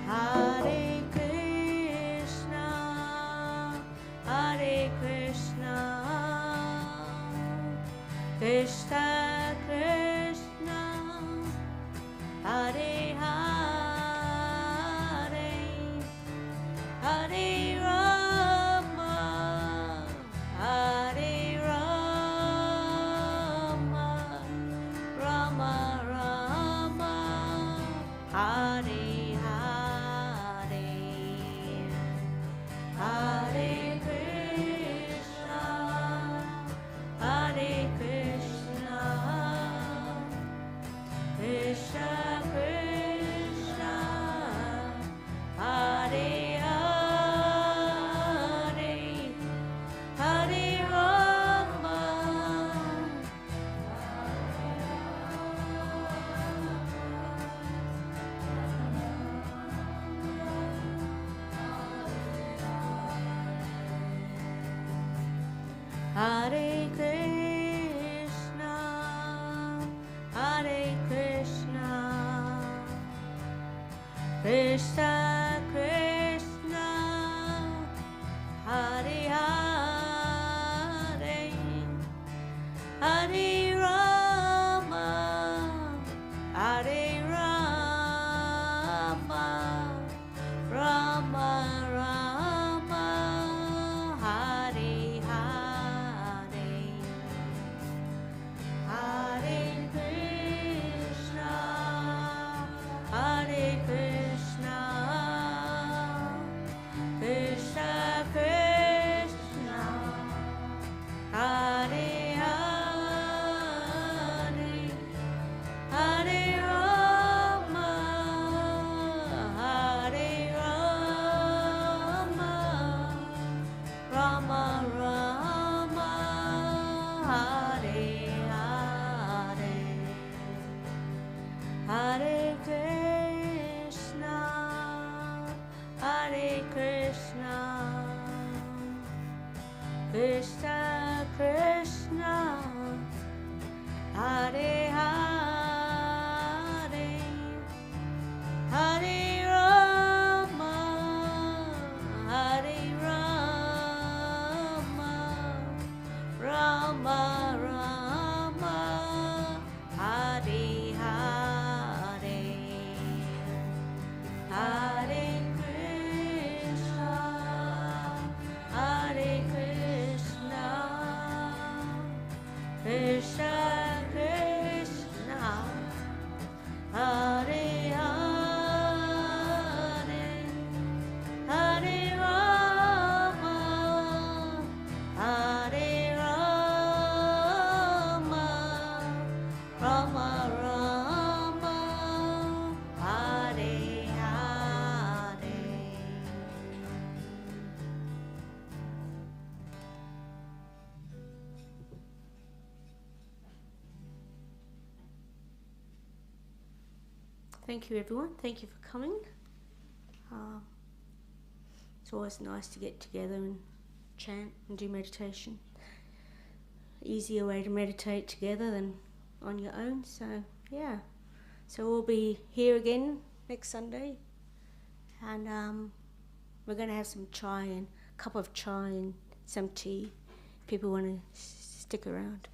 Hare Krishna, Hare Krishna, Krishna Krishna, Hare Hare, Hare Rama, Hare Rama, Rama Rama, Hare Hare, Hare Krishna, Hare Krishna, Krishna Krishna, Hare Hare, Hare Rama, Hare Krishna, Hare Krishna, Krishna Krishna, Hare Hare, Hare Rama, Hare Rama, Rama Rama, Hare Hare, Hare Krishna, Hare Krishna, Krishna Krishna, Hare Hare, Hare Rama, Hare Rama, Rama Rama, Hare Hare, Hare Krishna, Hare Krishna, Krishna Krishna, Hare Hare, Hare Rama, Hare Rama, Rama Rama, Hare Hare, Hare Krishna, Hare Krishna, Krishna Krishna, thank you, everyone. Thank you for coming. It's always nice to get together and chant and do meditation. Easier way to meditate together than on your own. So, yeah. So we'll be here again next Sunday. And we're going to have some chai and a cup of chai and some tea. People want to stick around.